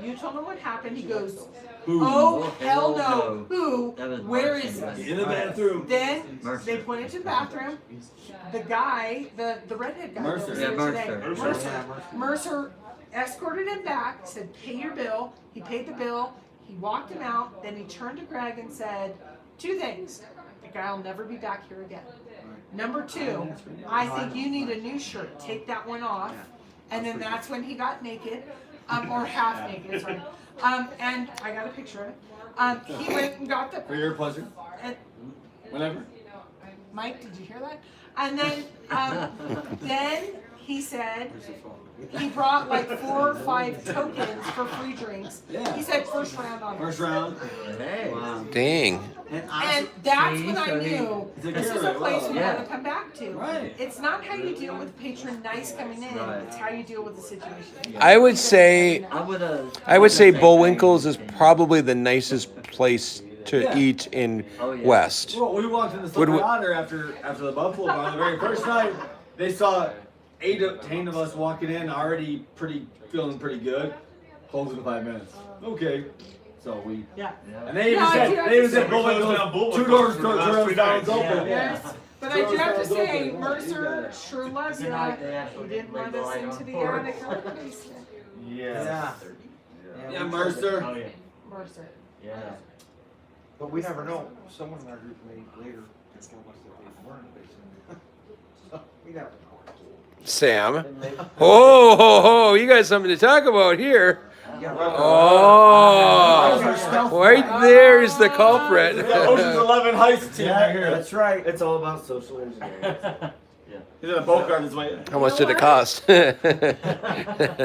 You told him what happened. He goes, oh, hell no. Who? That was Where Marcy. is he? In the bathroom. Then Mercer. they went into the bathroom. The guy, the redhead guy, Mercer. that was Yeah, here Mercer. today, Mercer. Mercer escorted him back, said, pay your bill. He paid the bill. He walked him out. Then he turned to Greg and said, two things. The guy will never be back here again. Number two, I think you need a new shirt. Take that one off. And then that's when he got naked, or half naked, sorry. And I got a picture of it. He went and got the, For your pleasure. and Whenever. Mike, did you hear that? And then he said, he brought like 4 or 5 tokens for free drinks. Yeah. He said first round on it. First round. Hey. Dang. And that's when I so he- knew It's a this is a giveaway, place we yeah. want to come back to. Right. It's not how you deal with a patron nice coming in, Right. it's how you deal with the situation. I would say I would say Bullwinkle's is probably the nicest place to Yeah. eat in Oh, yeah. West. Well, we walked in the Would we- Silver Otter after the Buffalo Bar the very first night. They saw 8 of 10 of us walking in, already feeling pretty good. Closing in 5 minutes. Okay. So we. Yeah. And they even No, I said do have they even to said say- Bullwinkle 2 doors for the last doors 3 down nights. open. Yeah. Yes. But I do have to say, Mercer Yeah. sure loves you. Tonight they actually He didn't laid let the us light into on the for us. attic or the basement. Yeah. Yeah, Mercer. Oh yeah. Mercer. Yeah. But we never know. Someone in our group may later just tell us that they weren't in the basement. So we never know. Sam. Oh, ho, ho, you got something to talk about here. Yeah, Oh, right there is the culprit. Ocean's 11 heist team right here. That's right. It's all about social engineering. He's in a boat guard his way. How much did it cost?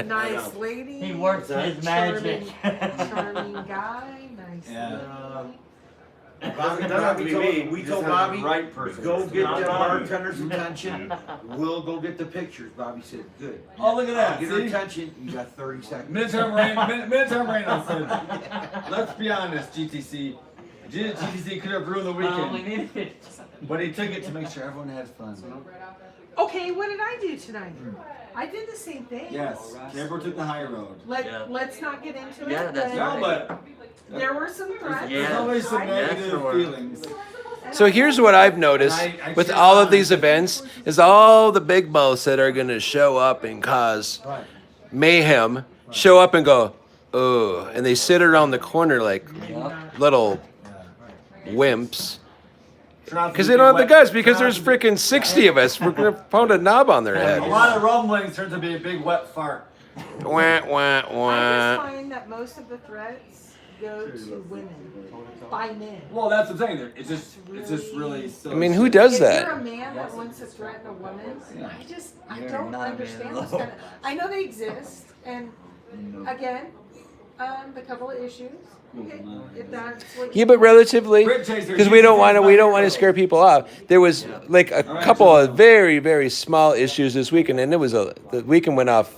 Nice lady. He works his magic. Charming guy. Nice. Yeah. Bobby told me, we You told just have the Bobby, right person. go get Not the Bobby. bartender's attention. We'll go get the pictures. Bobby said, good. Oh, look at that. Get her See? attention. You got 30 seconds. Midterm rain said, let's be honest, GTC. GTC could have ruined the I only weekend, needed it. but he took it to make sure everyone had fun. Okay, what did I do tonight? I did the same thing. Yes, Camper took the high road. Yeah. Let's not get into Yeah, it. that's but No, but there were some threats. Yeah. there's always some That's negative the word. feelings. So here's what I've noticed I with can't all of these honestly- events is all the big mouths that are going to show up and cause mayhem show up and go, oh, and they sit around the corner like little wimps because they don't have the guts because there's freaking 60 of us. We're going to pound a knob on their A head. lot of rumblings turns to be a big wet fart. Wah, wah, I just wah. find that most of the threats go to women by men. Well, that's what I'm saying. It's just really silly. I mean, who does If you're a that? man that wants to threaten a woman, I You're don't not understand man. what's gonna. I know they exist, and again, the couple of issues. Okay, if that's what. Yeah, but relatively, Brit chaser, because we don't want to scare people off. There was like a right, couple so- of very, very small issues this weekend, and the weekend went off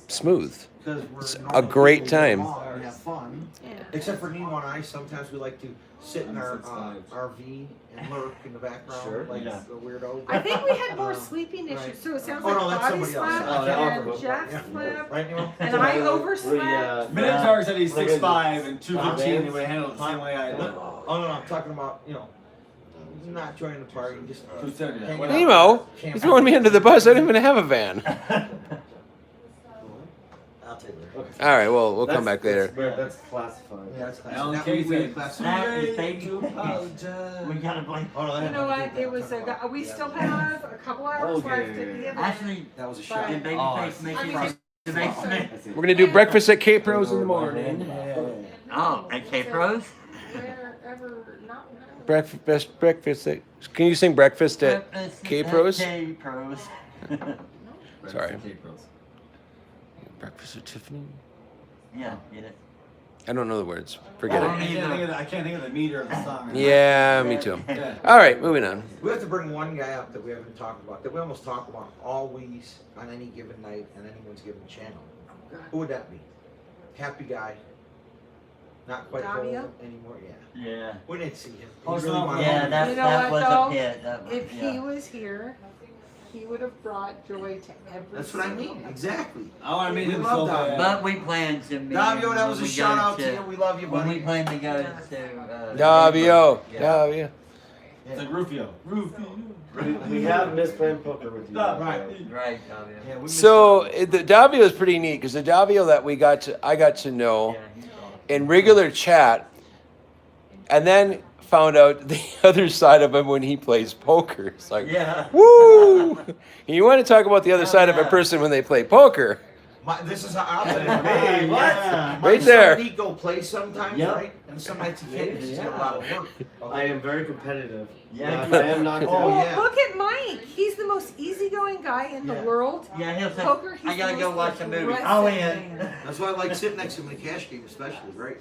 smooth. Because It's we're a normal great people, we time. get along, we have fun. Except for Nemo and I, sometimes we like to sit in our RV and lurk in the background Sure. like Yeah. the weirdo. I think we had more sleeping issues, right. so it sounds Oh, like no, that's Bobby somebody else. slept Oh, yeah, and Alpha. Jeff Yeah. slept Right, Nemo? and I overslept. Minotaur said he's Like 6'5" and 215. He Vans? would handle it the same way I do. Oh, no, I'm talking about, not joining the party, just Consider that. hanging Whatever. out. Nemo, he's throwing me under the bus. I don't even have a van. I'll take it. All right, well, we'll come back later. That's classified. Yeah, that's classic. Alan That Kay would be said, classified. That is baby. to apologize. We gotta blame. You know what? It was we still have a couple hours left at the event. Actually, That was a But- shot. and babyface I making mean, the basement. We're gonna do breakfast at K Pros in the morning. Oh, and K-Pros? Wherever, not. Breakfast at. Can you sing breakfast at Breakfast K-Pros? at K-Pros. Sorry. Okay, bros. Breakfast at Tiffany. Yeah, get it. I don't know the words. Forget I it. can't think of the meter of the song. Yeah, me too. Yeah. All right, moving on. We have to bring one guy up that we haven't talked about, that we almost talk about always on any given night and anyone's given channel. Who would that be? Happy guy. Not quite Davio? whole anymore, yeah. Yeah. We didn't see him. He Post really it up. wanted Yeah, to- that, You know that what, was though? a pit. That was, If yeah. he was here, he would have brought joy to every. That's what I single mean, exactly. Oh, I mean, We him love so Davio. bad. But we plan to meet. Davio, that was when a we shout go out to you. We love you, When we buddy. plan to go to. Davio. Yeah. Davio. It's like Rufio. We have missed playing poker with you. Right. Right, Davio. Yeah, we missed So out. the Davio is pretty neat because the Davio that I got to know Yeah, he's awesome. in regular chat, and then found out the other side of him when he plays poker. It's like, Yeah. woo! You want to talk about the other Oh, side of a yeah. person when they play poker? This is how I'll tell you. Hey, what? My Right there. son, he go play sometimes, Yep. right? And some nights he can't because he's got a lot of work. I am very competitive. Yeah. If I am knocked Oh, out. Well, yeah. look at Mike. He's the most easygoing guy in the Yeah. world. Yeah, he'll say, Poker, he's I gotta the go most watch a movie. aggressive I'll in. man. That's why I like sitting next to him in the cash game, especially, right?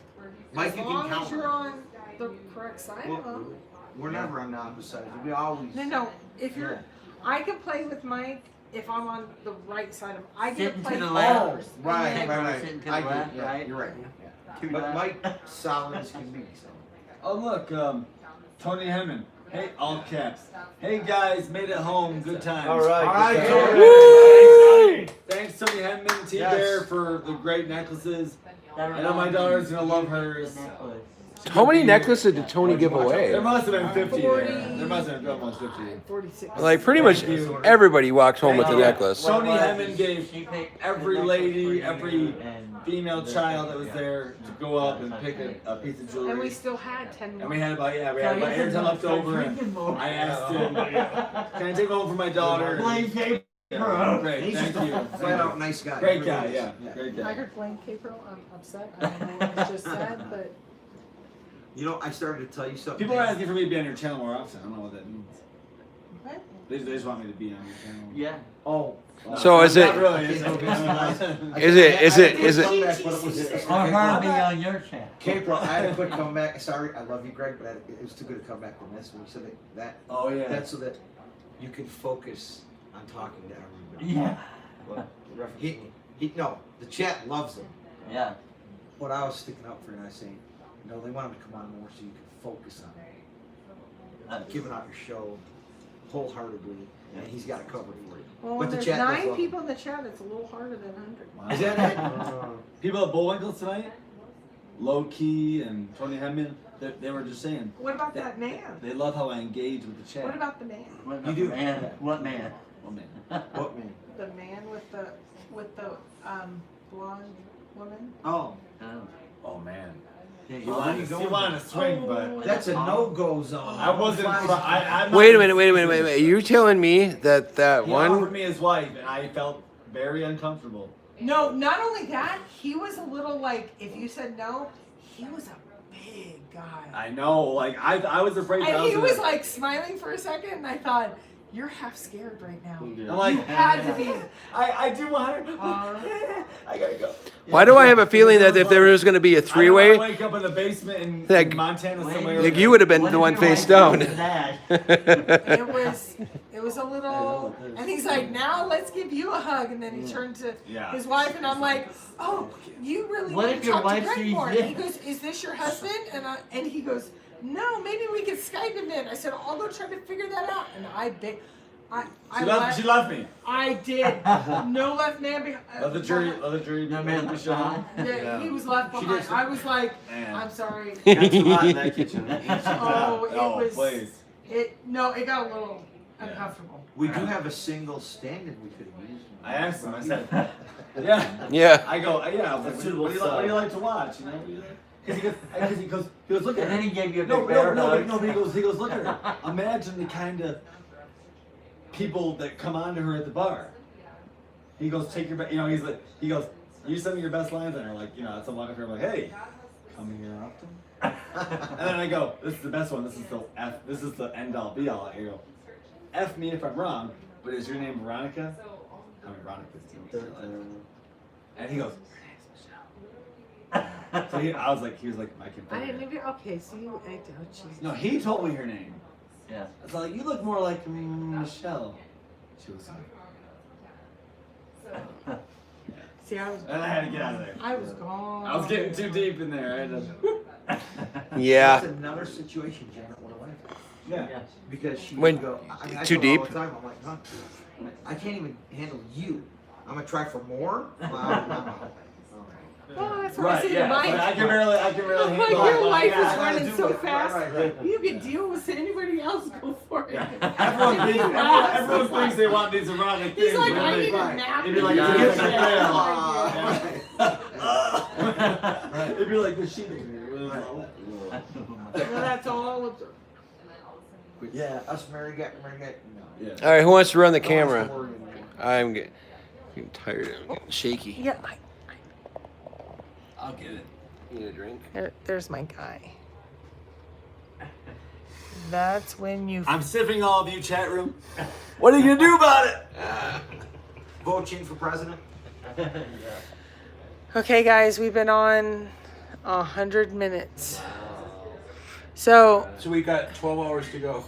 Mike, As you long can as count you're on. on the correct side of Well, him. we're never on the opposite side. We always. No. If you're, Yeah. I can play with Mike if I'm on the right side of him. I Sitting can play to the left. first. and Right, then- right. Sitting to the I get it, left, yeah, right? You're right. Two But left. Mike, solid as can be. So. Oh look, Tony Hemmon. Hey, all caps. Hey guys, made it home. Good times. All right. All right, good Tony. job. Thanks, Tony Hemmon, T Yes. Bear, for the great necklaces. That I know my daughter's gonna love hers. The necklace. How many necklaces did Tony give away? There must have been 50 there. 40. There must have been almost 50. 46. Like pretty much everybody walked home with a Yeah. necklace. Tony Hemmon gave She picked every the lady, necklace for every you and female the- child that was there to go up and pick a piece of And we jewelry. still had 10 more. And we had about, we So had you about can airtime left start over. drinking more. I asked him, can I take one for my daughter? Blame K. Yeah, great, He's thank just you. a flat out nice guy. Great He guy, really is. yeah, great I guy. heard Blaine Capro. I'm upset. I don't know what was just said, but You know, I started to tell you something. People are asking for me to be on your channel more often. I don't know what that means. what? They just want me to be on your channel. Yeah. Oh. So is it- Not really. Okay, It's okay. okay. Is it? Or her be on your channel. K-Pro, I had a quick comeback. Sorry, I love you, Greg, but it was too good a comeback from this one. So that Oh yeah. that's so that you can focus on talking to everybody. Yeah. No, the chat loves him. Yeah. What I was sticking up for, and I was saying, no, they want him to come on more so you can focus on it. Giving out your show wholeheartedly, and he's got it covered for you. Well, when But the there's chat does 9 love people in the chat, it's a little harder than 100. Wow. Is that it? People at Bullwinkle's tonight, Low Key and Tony Hemmon, they were just saying What about that man? they love how I engage with the chat. What about the man? What You about do. the man? What man? Oh man. What man? The man with the blonde woman? Oh, Oh. Oh man. Yeah, He you wanted to swing, but that's a no-go zone. I wasn't. I'm Wait a minute. You're telling me that He one? offered me his wife, and I felt very uncomfortable. No, not only that, he was a little like, if you said no, he was a big guy. I know, like I was afraid. that And I he was was like smiling for a second, and I thought, you're half scared right now. I'm You like, had to be. I do want her. I gotta go. Why do I have a feeling that if there was going to be a I don't three-way, wanna wake up in the basement in Like- Montana somewhere. like you would have been What the if one your face wife down? was that? It was a little, and he's like, now let's give you a hug, and then he turned to Yeah. his wife, and I'm like, oh, you really What need if to your talk to wife Greg sees more. this? And he goes, is this your husband? And he goes, no, maybe we could Skype him in. I said, I'll go try to figure that out. And She left me. I did. No left man behind. Let the jury. No man left behind. Yeah, he was left behind. I was like, Man. I'm sorry. Got too hot in that kitchen. Oh, it was. please. It got a little uncomfortable. We do have a single stand-in we could have used. I asked him. I said, "Yeah." Yeah. I go, "Yeah." I was like, That's what do you like to watch? You know? Because he goes, look at And her. then he gave you a big No, bear no, hug. but he goes, look at her. Imagine the kind of people that come on to her at the bar. He goes, take your best, he goes, use some of your best lines on her, like, it's a walking through, I'm like, hey, come here often. And then I go, this is the best one, this is the end all be all. I go, F me if I'm wrong, but is your name Veronica? I mean, Veronica's too. And he goes, so he was like, my kid. I didn't even. Okay, so you acted. Oh, jeez. No, he told me her name. Yeah. I was like, you look more like Michelle. She was like, See, I was. and I had to get out of there. I was gone. I was getting too deep in there. I had to. Yeah. That's another situation Janet would have liked. Yeah. Yeah. Because she When- would go, I too tell her all deep? the time, I'm like, huh, I can't even handle you. I'm gonna try for more. Well, I'm out. Well, that's what I said to So Mike. I can barely Like handle your it. life yeah, is I gotta running do so it. fast. Right. You can deal with anybody else. Go for it. Everyone thinks they want these erotic things. He's like, I right? need a nap. It'd be like, Yeah. it's Right. It'd be like the sheet. Well, that's all of them. But yeah, us married got. Yeah. All right, who wants to run the Don't have to camera? worry anymore. I'm getting tired. I'm getting shaky. Yeah, I'll get it. You need a drink? there's my guy. That's when you. I'm sipping all of you, chat room. What are you gonna do about it? Vote change for president. Okay, guys, we've been on 100 minutes. So So we got 12 hours to go.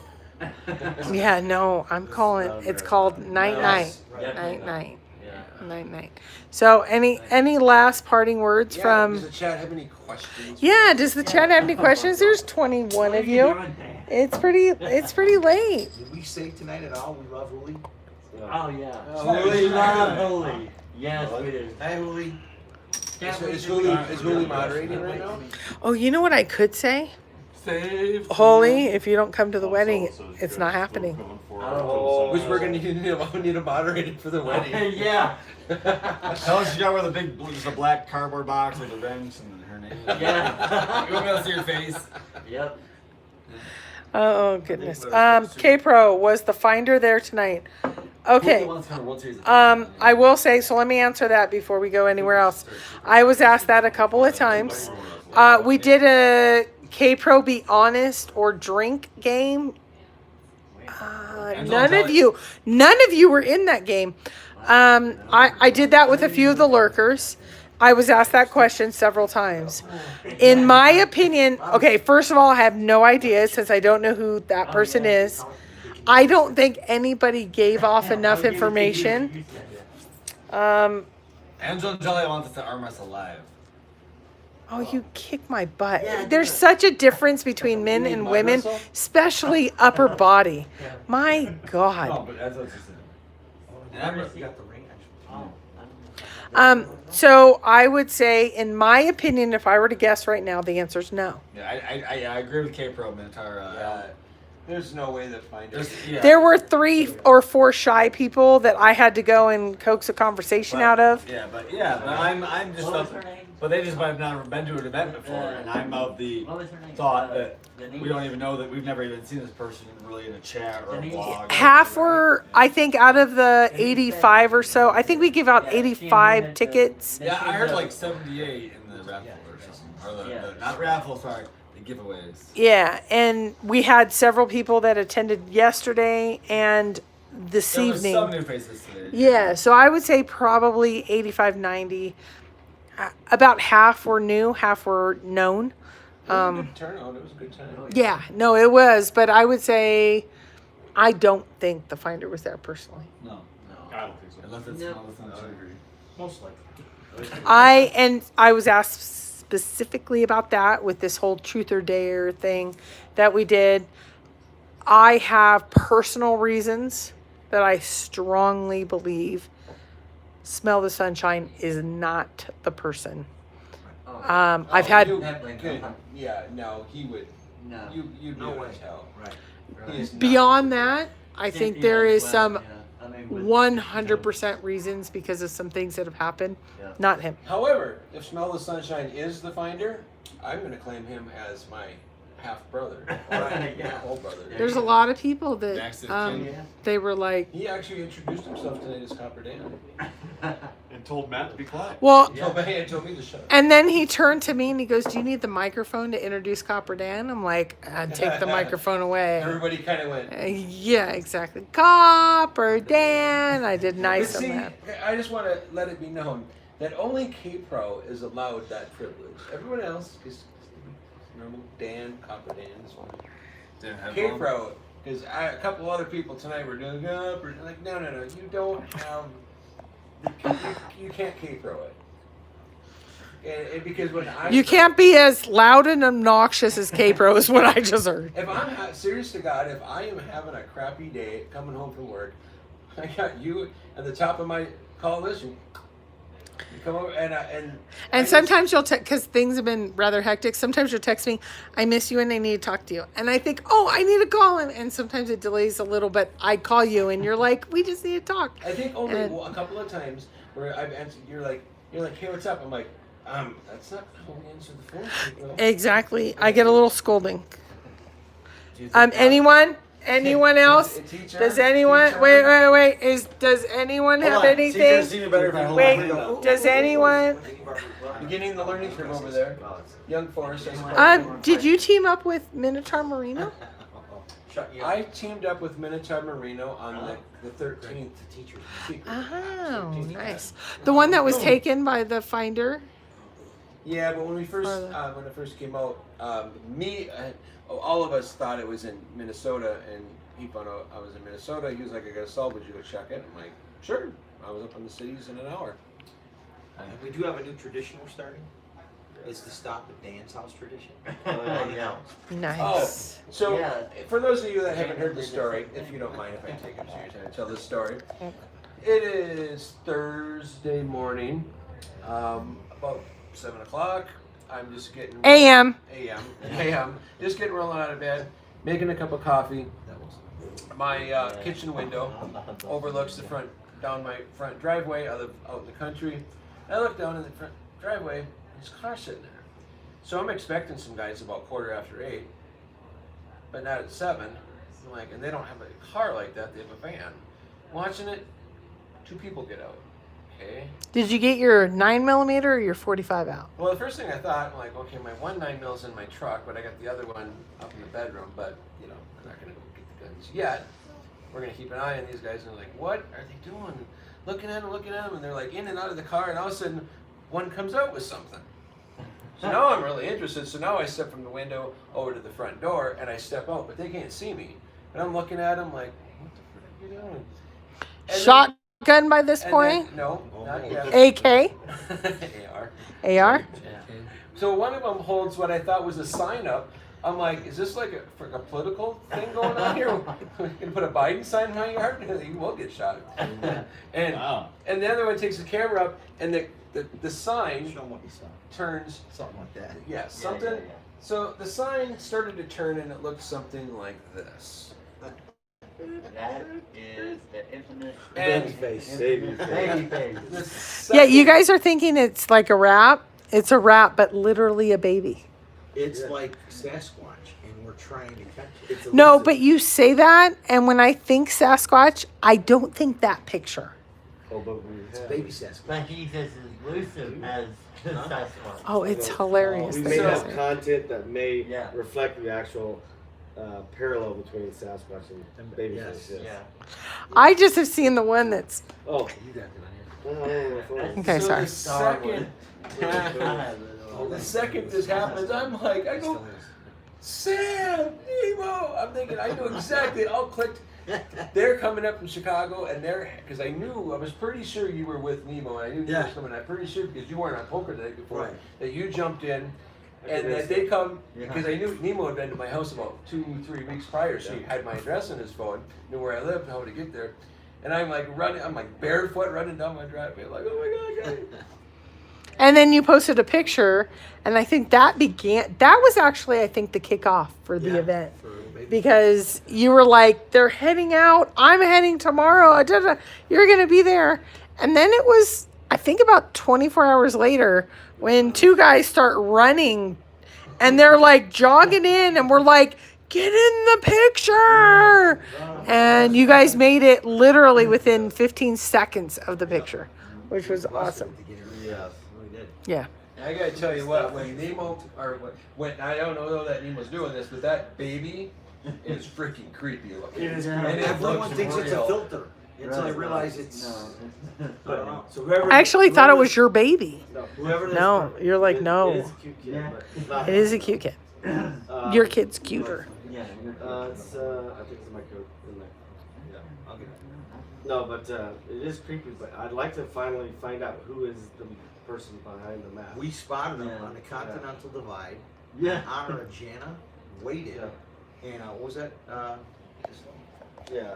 yeah, no, I'm calling. It's called night night. Night night. Yeah. Night night. So any last parting words from? Does the chat have any questions? Yeah, does the chat have any questions? There's 21 of you. It's pretty late. Did we say tonight at all we love Uli? Oh yeah. Holy love holy. Yes, we do. Hey Uli. Is Huli moderating right now? Oh, you know what I could say? Save. Holy, if you don't come to the wedding, it's not happening. Oh. Which we're gonna need a moderator for the wedding. Yeah. Tell us you got with just a black cardboard box with a wrench and her name. Yeah. You want me to see your face? Yep. Oh goodness. K-Pro, was the finder there tonight? Okay. I will say, so let me answer that before we go anywhere else. I was asked that a couple of times. We did a K-Pro Be Honest or Drink game. None of you were in that game. I did that with a few of the lurkers. I was asked that question several times. In my opinion, okay, first of all, I have no idea since I don't know who that person is. I don't think anybody gave off enough information. Angela and Jelly wants us to arm us alive. Oh, you kick my butt. There's such a difference between men and women, especially upper body. My No, God. but that's what she said. And I'm, You got the ring. So I would say, in my opinion, if I were to guess right now, the answer is no. yeah, I agree with K-Pro Minotaur. There's no way that finder. There were 3 or 4 shy people that I had to go and coax a conversation out of. But I'm just. What was her name? But they just might have never been to an event before, and I'm of the What was her name? thought that Denise? we don't even know that we've never even seen this person really in a chat or a Denise. vlog. Half were, I think, out of the 85 or so. I think we give out 85 tickets. Yeah, I heard like 78 in the raffle or something. Or the not raffle, sorry, the giveaways. Yeah, and we had several people that attended yesterday and this There was evening. some new faces today. Yeah, so I would say probably 85, 90. About half were new, half were known. Good turnout. It was a good time. Yeah, no, it was, but I would say I don't think the finder was there personally. No. I don't think so. Unless it's Nope. unless it's surgery. Most likely. I was asked specifically about that with this whole truth or dare thing that we did. I have personal reasons that I strongly believe Smell the Sunshine is not the person. I've had Yeah, no, he would. No. You'd No be able way. to tell. Right. He is not. Beyond that, I think Yeah, there is well, some yeah. I mean, with- 100% reasons because of some things that have happened. Yeah. Not him. However, if Smell the Sunshine is the finder, I'm going to claim him as my half brother. Yeah. Whole brother. There's a lot of people Next that of kin. Yeah. they were like, He actually introduced himself tonight as Copper Dan. And told Matt to be quiet. well, Told me to shut up. and then he turned to me and he goes, "Do you need the microphone to introduce Copper Dan?" I'm like, "Take the microphone away." Everybody kind of went. Yeah, exactly. Copper Dan. I did But nice see, on that. I just want to let it be known that only K-Pro is allowed that privilege. Everyone else is normal Dan, Copper Dan, this one. Didn't have K-Pro, because a couple other people tonight were doing like, no, you don't have, you can't K-Pro it. And because when I You can't be as loud and obnoxious as K-Pro is what I just heard. If I'm serious to God, if I am having a crappy day coming home from work, I got you at the top of my call list. You come over and And sometimes you'll text, because things have been rather hectic, sometimes you'll text me, "I miss you and I need to talk to you." And I think, "Oh, I need to call him." And sometimes it delays a little, but I call you and you're like, "We just need to talk." I think only And- a couple of times where I've answered, you're like, "Hey, what's up?" I'm like, that's not how we answer the phone. Well, Exactly. I get a little scolding. Anyone else? Teacher, Does anyone, teacher. wait, does anyone have anything? See me better if I hold Wait, my window. does anyone, Beginning the learning curve over there. Young Forrest. did you team up with Minotaur Marino? I teamed up with Minotaur Marino on the 13th. Oh, nice. The one that was taken by the finder? Yeah, but when we first Or the- when it first came out, all of us thought it was in Minnesota, and he found out I was in Minnesota. He was like, "I got a cell, would you go check it?" I'm like, "Sure." I was up in the cities in an hour. We do have a new tradition we're starting. It's the stop at Dan's house tradition. Yeah. Nice. So Yeah. for those of you that haven't heard the story, if you don't mind if I take a serious time to tell this story, it is Thursday morning, about 7 o'clock. I'm just getting AM. just getting rolling out of bed, making a cup of coffee. My kitchen window overlooks down my front driveway. I live out in the country. I look down in the front driveway. There's a car sitting there. So I'm expecting some guys about 8:15, but not at 7. I'm like, and they don't have a car like that. They have a van. Watching it, 2 people get out. Okay. Did you get your 9mm or your 45 out? Well, the first thing I thought, I'm like, okay, my 9mm in my truck, but I got the other one up in the bedroom. But I'm not gonna go get the guns yet. We're gonna keep an eye on these guys. And they're like, what are they doing? Looking at them, and they're like in and out of the car, and all of a sudden, one comes out with something. So now I'm really interested. So now I step from the window over to the front door, and I step out, but they can't see me. And I'm looking at them like, what the frick are you doing? And Shotgun by this then- point? no, not yet. AK? AR. AR? So one of them holds what I thought was a sign up. I'm like, is this like a political thing going on here? We can put a Biden sign in my yard? You will get shot. And Wow. and the other one takes the camera up, and the sign Show them what you saw. turns. Something like that. Yeah, something. So the sign started to turn, and it looked something like this. That is the infamous And baby face. the Yeah, you second- guys are thinking it's like a rap. It's a rap, but literally a baby. It's like Sasquatch, and we're trying to catch it. It's No, elusive. but you say that, and when I think Sasquatch, I don't think that picture. It's baby Sasquatch. But he's as elusive as Sasquatch. Oh, it's hilarious. We that may you have say it. content that may Yeah. reflect the actual parallel between Sasquatch and Babyface. Yes. Yeah. I just have seen the one that's. Oh, You got it on here. Okay, so sorry. The second this happens, I'm like, I go, Sam, Nemo. I'm thinking, I knew exactly. It all clicked. They're coming up from Chicago, and because I was pretty sure you were with Nemo, and I knew you Yeah. were coming. I'm pretty sure because you weren't on poker the night before Right. that you jumped in, and that they come because I knew Nemo had been to my house about 2-3 weeks prior. So he had my address on his phone, knew where I lived, how to get there, and I'm like running. I'm like barefoot running down my driveway, like, oh my god, guys. And then you posted a picture, and I think that was actually, I think, the kickoff for the event. Because you were like, they're heading out, I'm heading tomorrow, you're going to be there. And then it was, I think, about 24 hours later when two guys start running, and they're like jogging in, and we're like, get in the picture. And you guys made it literally within 15 seconds of the picture, which was awesome. Yeah. I gotta tell you what, when Nemo, or when I don't know that Nemo's doing this, but that baby is freaking creepy looking. It is. And it Everyone looks thinks it's a real. filter until they realize it's. I don't know. So whoever. I actually thought it was your baby. Whoever this No, you're like, It no. is a cute kid, but not- It is a cute kid. Your kid's cuter. Yeah. It's I think it's my coat in there. Yeah. Okay. No, but it is creepy. But I'd like to finally find out who is the person behind the map. We spotted them Yeah. on the Continental Divide. Yeah. In honor of Jana, waited, and what was that? Yeah,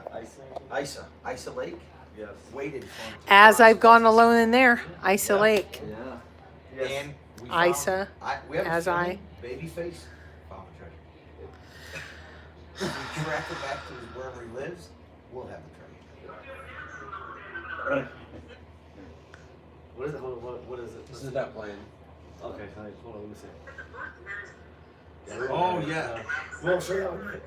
Isa Lake. Yes. Waited for him to As cross I've gone Texas. alone in there, Isa Lake. Yeah. Yes. And we found, Isa, we have a as feeling Babyface found the treasure. If we track it back to wherever he lives, we'll have the treasure. What is it? What is it? This is not playing. Okay, hold on, let me see. Oh yeah. Well, sure.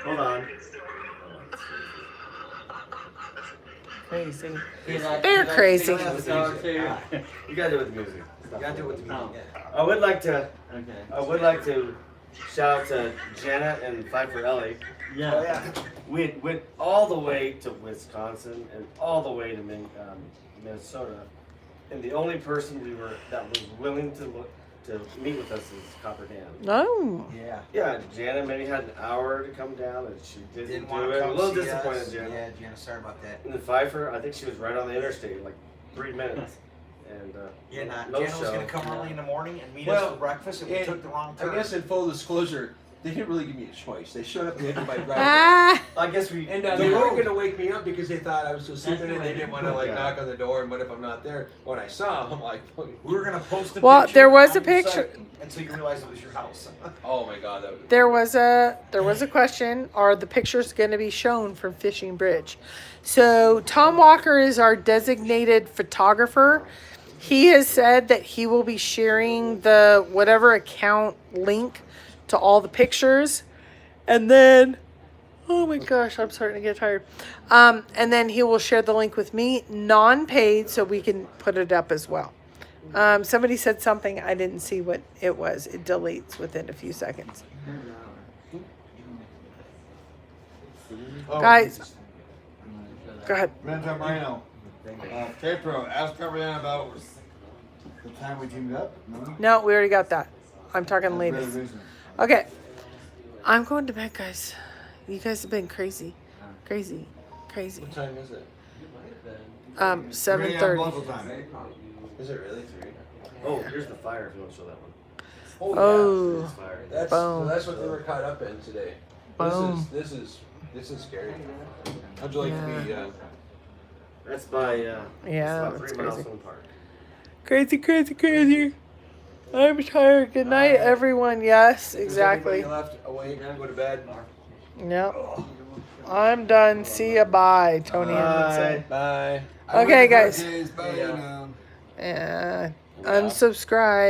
Hold on. Crazy. Did I- They're did I crazy. see the star too? You gotta do it with the music. You gotta do it with the Oh. music. I would like to. Okay. I would like to shout out to Janet and Pfeiffer Ellie. Yeah. We went all the way to Wisconsin and all the way to Minnesota, and the only person that was willing to meet with us is Copper Dan. No. Yeah. Yeah, Janet maybe had an hour to come down, and she didn't Didn't do want it. to A come little see disappointed, us. Janet. Yeah, Jana, sorry about that. And the Pfeiffer, I think she was right on the interstate, like 3 minutes, and Yeah, no Jana was show. gonna come early in the morning and meet Well, us for breakfast, and we and took the wrong I turn. guess in full disclosure, they didn't really give me a choice. They showed up at the end of my driveway. Ah. I guess we. And they weren't going to wake me up because they thought I was still sleeping and they didn't want to like Yeah. knock on the door. And what if I'm not there? When I saw them, I'm like, We were gonna post a Well, picture. there was a on your picture. site until you realized it was your house. oh my god, that was. There was a question, are the pictures going to be shown from Fishing Bridge? So Tom Walker is our designated photographer. He has said that he will be sharing the whatever account link to all the pictures. And then, oh my gosh, I'm starting to get tired. And then he will share the link with me, non-paid, so we can put it up as well. Somebody said something, I didn't see what it was. It deletes within a few seconds. Oh, Guys, go ahead. Mentor Marino. K-Pro, ask everyone about the time we teamed up. No? No, we already got that. I'm talking Really ladies. recent. Okay. I'm going to bed, guys. You guys have been crazy. Crazy. Crazy. What time is it? 7:30. Local time. Is it really 3? Oh, here's the fire if you want to show that one. Oh. Here's fire. That's Boom. so that's what they were caught up in today. Boom. This is scary. How'd you like to be? That's by Yeah, it's about that's 3 miles crazy. from the park. Crazy, crazy, crazy. I'm tired. Good night, everyone. Yes, Is exactly. anybody left awake? Go to bed. Yep. I'm done. See ya. Bye, Tony Edmondson. Bye. Okay, guys. Bye now. And unsubscribe.